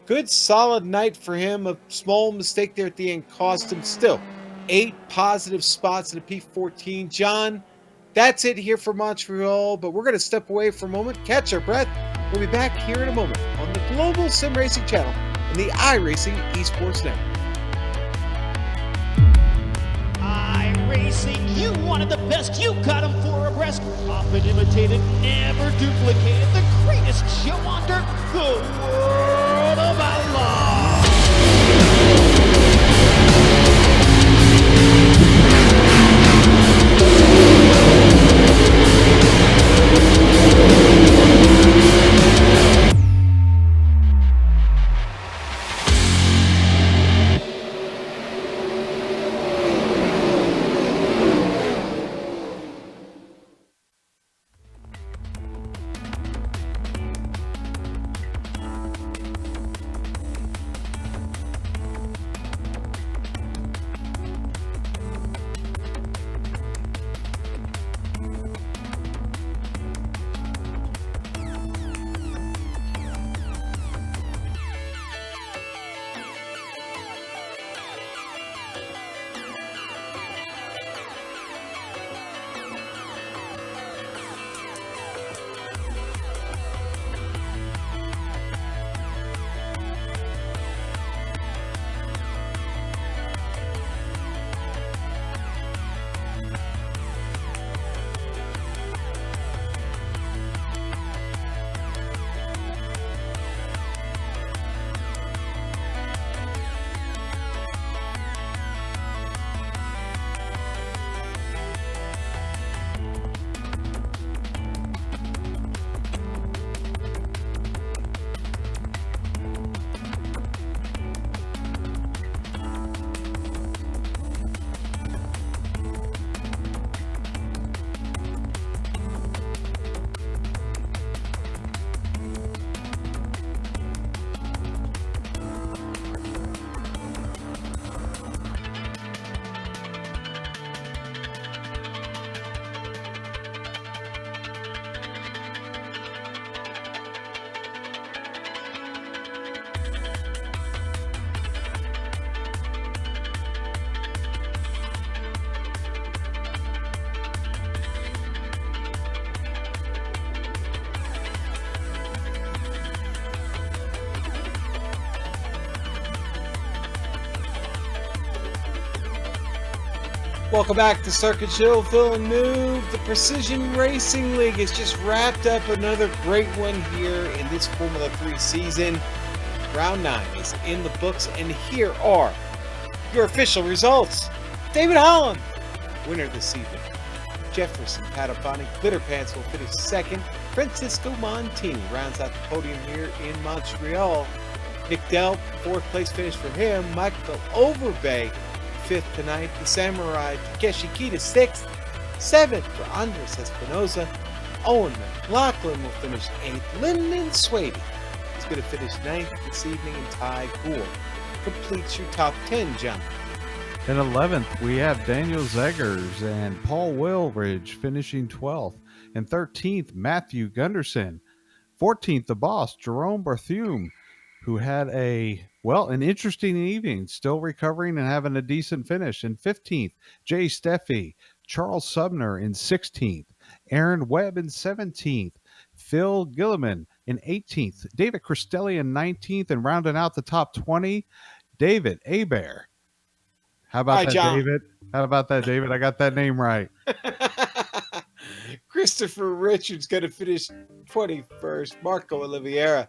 good, solid night for him. A small mistake there at the end cost him still 8 positive spots in the P14. John, that's it here for Montreal, but we're going to step away for a moment, catch our breath. We'll be back here in a moment on the Global Sim Racing Channel and the iRacing Esports Network. iRacing, you wanted the best, you got them 4 abreast. Often imitated, never duplicated. The greatest show on dirt, the World of Outlaws. Welcome back to Circuit Gilles-Villeneuve. The Precision Racing League has just wrapped up another great one here in this Formula 3 season. Round 9 is in the books, and here are your official results. David Holland, winner this season. Jefferson Padavani, Glitter Pants will finish 2nd. Francisco Montini rounds out the podium here in Montreal. Nick Delp, 4th place finish for him. Michael Overbay, 5th tonight. The Samurai Takeshi Kita 6th. 7th for Andres Espinoza. Owen McLaughlin will finish 8th. Lyndon Swady is going to finish 9th this evening, and Ty Gore completes your top 10, John. In 11th, we have Daniel Zeggers and Paul Wilridge finishing 12th. And 13th, Matthew Gunderson. 14th, the boss, Jerome Barthume, who had an interesting evening, still recovering and having a decent finish. And 15th, Jay Steffi, Charles Subner in 16th, Aaron Webb in 17th, Phil Gilliman in 18th, David Cristelli in 19th, and rounding out the top 20, David Abear. How about that, John. David? How about that, David? I got that name right. Christopher Richards going to finish 21st. Marco Oliveira,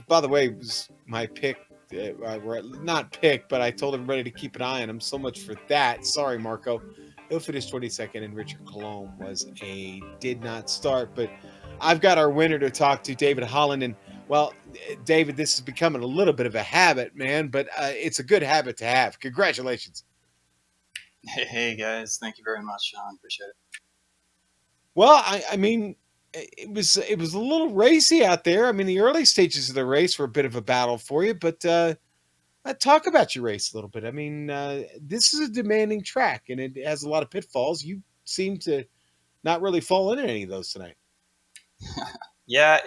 by the way, was my pick. Not pick, but I told everybody to keep an eye on him. So much for that. Sorry, Marco. He'll finish 22nd, and Richard Colomb did not start. But I've got our winner to talk to, David Holland. And, well, David, this is becoming a little bit of a habit, man, but it's a good habit to have. Congratulations. Hey guys, thank you very much, Sean. Appreciate it. Well, I mean, it was a little racy out there. I mean, the early stages of the race were a bit of a battle for you, but talk about your race a little bit. I mean, this is a demanding track, and it has a lot of pitfalls. You seem to not really fall into any of those tonight. Yeah,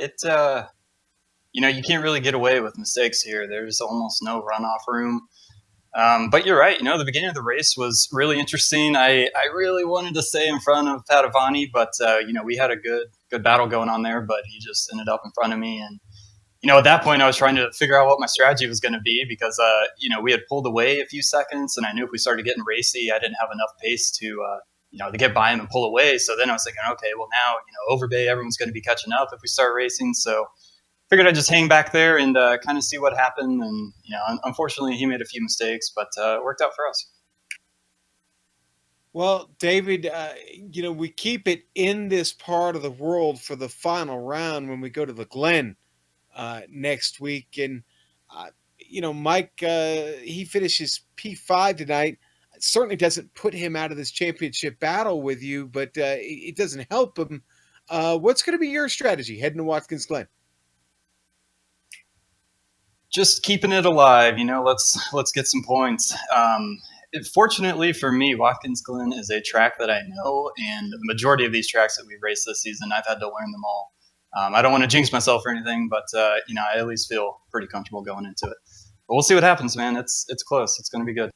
you can't really get away with mistakes here. There's almost no runoff room. But you're right. The beginning of the race was really interesting. I really wanted to stay in front of Padovani, but we had a good battle going on there. But he just ended up in front of me, and at that point, I was trying to figure out what my strategy was going to be because we had pulled away a few seconds, and I knew if we started getting racy, I didn't have enough pace to get by him and pull away. So then I was thinking, okay, well now Overbay, everyone's going to be catching up if we start racing. So figured I'd just hang back there and kind of see what happened. And, unfortunately, he made a few mistakes, but it worked out for us. Well, David, we keep it in this part of the world for the final round when we go to the Glen next week. And, Mike, he finishes P5 tonight. It certainly doesn't put him out of this championship battle with you, but it doesn't help him. What's going to be your strategy heading to Watkins Glen? Just keeping it alive, let's get some points. Fortunately for me, Watkins Glen is a track that I know, and the majority of these tracks that we've raced this season, I've had to learn them all. I don't want to jinx myself or anything, but I at least feel pretty comfortable going into it. But we'll see what happens, man. It's close. It's going to be good.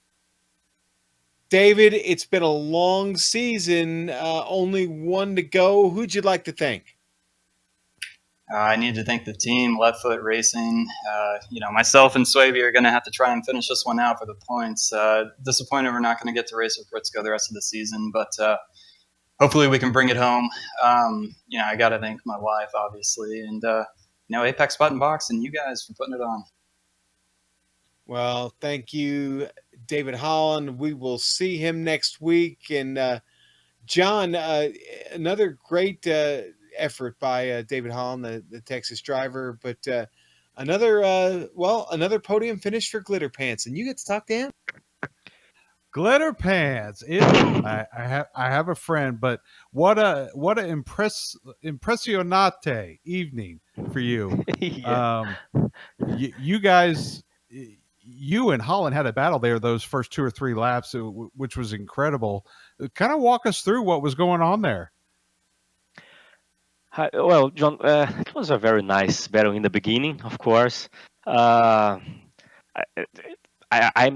David, it's been a long season. Only one to go. Who'd you like to thank? I need to thank the team, Left Foot Racing. Myself and Swaby are going to have to try and finish this one out for the points. Disappointed we're not going to get to race with Pritzko the rest of the season, but hopefully we can bring it home. I got to thank my wife, obviously, and Apex Button Box and you guys for putting it on. Well, thank you, David Holland. We will see him next week. And John, another great effort by David Holland, the Texas driver, but another podium finish for Glitter Pants, and you get to talk to him. Glitter Pants. I have a friend, but what a impressionante evening for you. Yeah. You guys, you and Holland had a battle there those first 2 or 3 laps, which was incredible. Kind of walk us through what was going on there. Hi, well, John, it was a very nice battle in the beginning, of course. I'm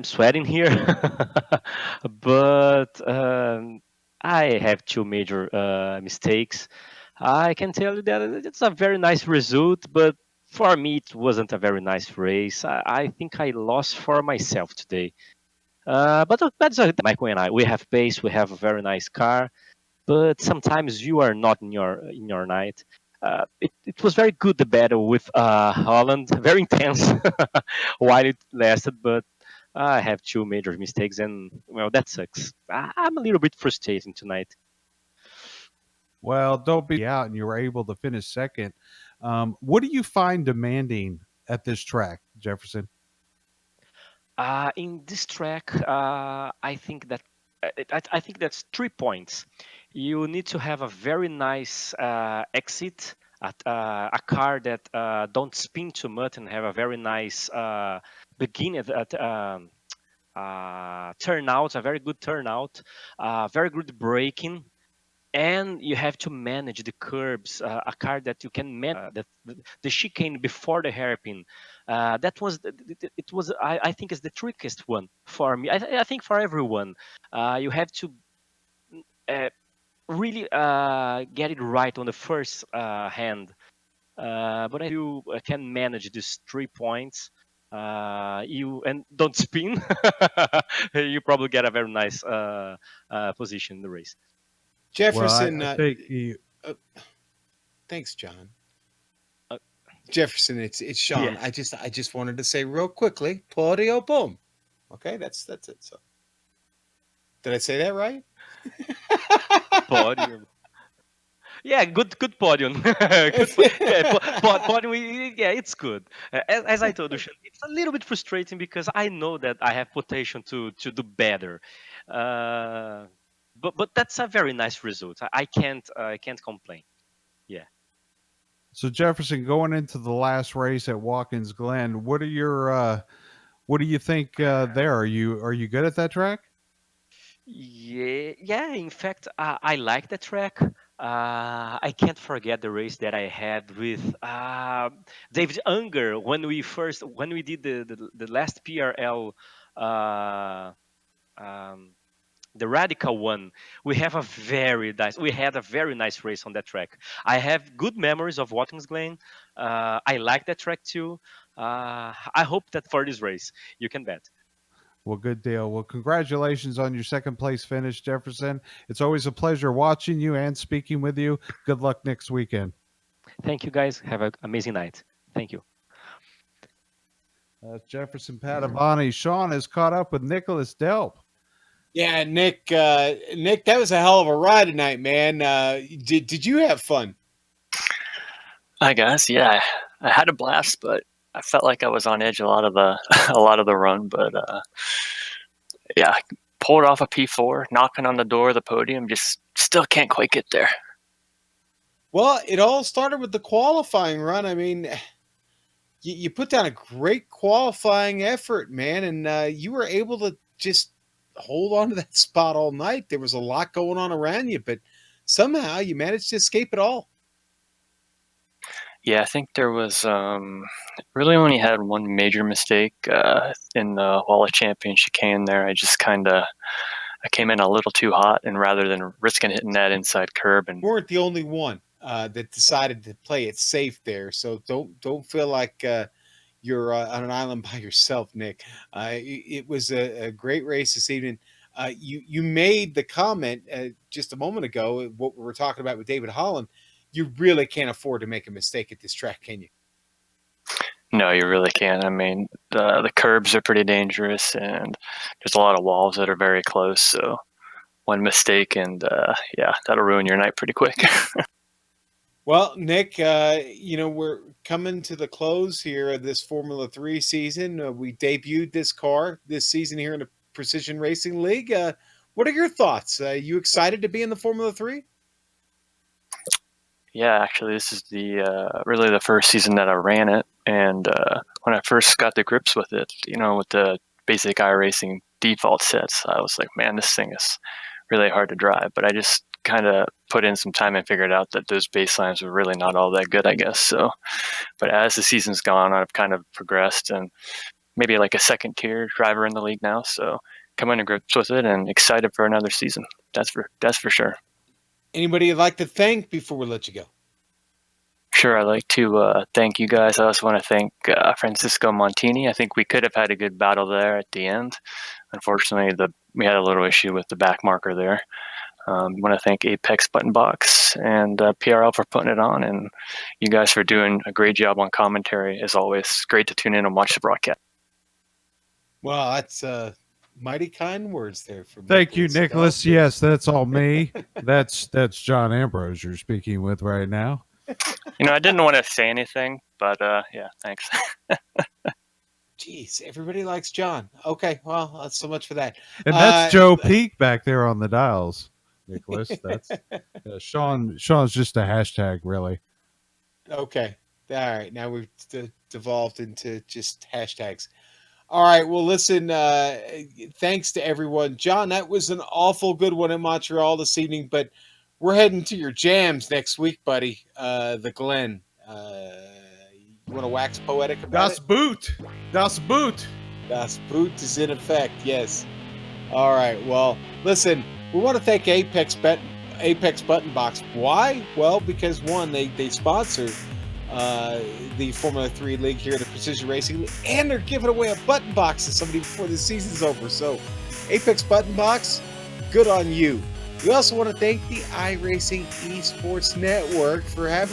sweating here, but I have 2 major mistakes. I can tell you that it's a very nice result, but for me, it wasn't a very nice race. I think I lost for myself today. But that's Michael and I. We have pace. We have a very nice car, but sometimes you are not in your night. It was very good, the battle with Holland, very intense while it lasted, but I have 2 major mistakes, and well, that sucks. I'm a little bit frustrated tonight. Well, don't be out, and you were able to finish second. What do you find demanding at this track, Jefferson? In this track, I think that's 3 points. You need to have a very nice exit, a car that don't spin too much, and have a very nice beginning at turnout, a very good turnout, very good braking, and you have to manage the curbs. A car that you can manage the chicane before the hairpin. That was it was I think is the trickiest one for me. I think for everyone, you have to uh, really get it right on the first hand. But if you can manage these 3 points, you and don't spin, you probably get a very nice position in the race. Well, Jefferson, I think you. uh, thanks, John. Uh, Jefferson, it's Sean. yes, I just wanted to say real quickly, Claudio, boom. Okay, that's it. So, did I say that right? podium. Yeah, good podium. Podium. Yeah, it's good. As I told you, Sean, it's a little bit frustrating because I know that I have potential to do better. Uh, but that's a very nice result. I can't complain. Yeah. So Jefferson, going into the last race at Watkins Glen, what do you think there? Are you good at that track? Yeah, yeah. In fact, I like the track. I can't forget the race that I had with David Unger when we did the last PRL, uh, um, the radical one. We had a very nice race on that track. I have good memories of Watkins Glen. I like that track too. I hope that for this race you can bet. Well, good deal. Well, congratulations on your second place finish, Jefferson. It's always a pleasure watching you and speaking with you. Good luck next weekend. Thank you guys. Have an amazing night. Thank you. Jefferson Padavani. Sean is caught up with Nicholas Delp. Yeah, Nick. Nick, that was a hell of a ride tonight, man. Did you have fun? Hi guys, yeah, I had a blast, but I felt like I was on edge a lot of the a lot of the run. But yeah, pulled off a P4, knocking on the door of the podium, just still can't quite get there. Well, it all started with the qualifying run. I mean, you put down a great qualifying effort, man, and you were able to just hold on to that spot all night. There was a lot going on around you, but somehow you managed to escape it all. Yeah, I think there was really only had one major mistake in the Wall of Champion chicane there. I came in a little too hot, and rather than risking hitting that inside curb, and You weren't the only one that decided to play it safe there. So don't feel like you're on an island by yourself, Nick. It was a great race this evening. You made the comment just a moment ago. What we were talking about with David Holland. You really can't afford to make a mistake at this track, can you? no, you really can't. I mean, the curbs are pretty dangerous, and there's a lot of walls that are very close. So one mistake, and yeah, that'll ruin your night pretty quick. Well, Nick, we're coming to the close here of this Formula 3 season. We debuted this car this season here in the Precision Racing League. What are your thoughts? You excited to be in the Formula 3? Yeah, actually, this is really the first season that I ran it, and when I first got the grips with it, with the basic iRacing default sets, I was like, man, this thing is really hard to drive. But I just kind of put in some time and figured out that those baselines were really not all that good, I guess. So, but as the season's gone, I've kind of progressed and maybe like a second tier driver in the league now. So, coming to grips with it and excited for another season. That's for sure. Anybody you'd like to thank before we let you go? Sure, I'd like to thank you guys. I also want to thank Francisco Montini. I think we could have had a good battle there at the end. Unfortunately, we had a little issue with the back marker there. I want to thank Apex Button Box and PRL for putting it on, and you guys for doing a great job on commentary. As always, great to tune in and watch the broadcast. Well, that's mighty kind words there from Thank you, Nicholas Nicholas. Delp. Yes, that's all me. that's John Ambrose you're speaking with right now. I didn't want to say anything, but yeah, thanks. Jeez. Everybody likes John. Okay, well, that's so much for that. And that's Joe Peak back there on the dials, Nicholas. That's Sean's just a hashtag, really. Okay. All right. Now we've devolved into just hashtags. All right. Well, listen, thanks to everyone. John, that was an awful good one in Montreal this evening, but we're heading to your jams next week, buddy. The Glen. You want to wax poetic about Das it? Boot. Das Boot. Das Boot is in effect, yes. All right. Well, listen, we want to thank Apex Button Box. Why? Well, because one, they sponsor the Formula 3 League here at the Precision Racing League, and they're giving away a button box to somebody before the season's over. So, Apex Button Box, good on you. We also want to thank the iRacing Esports Network for having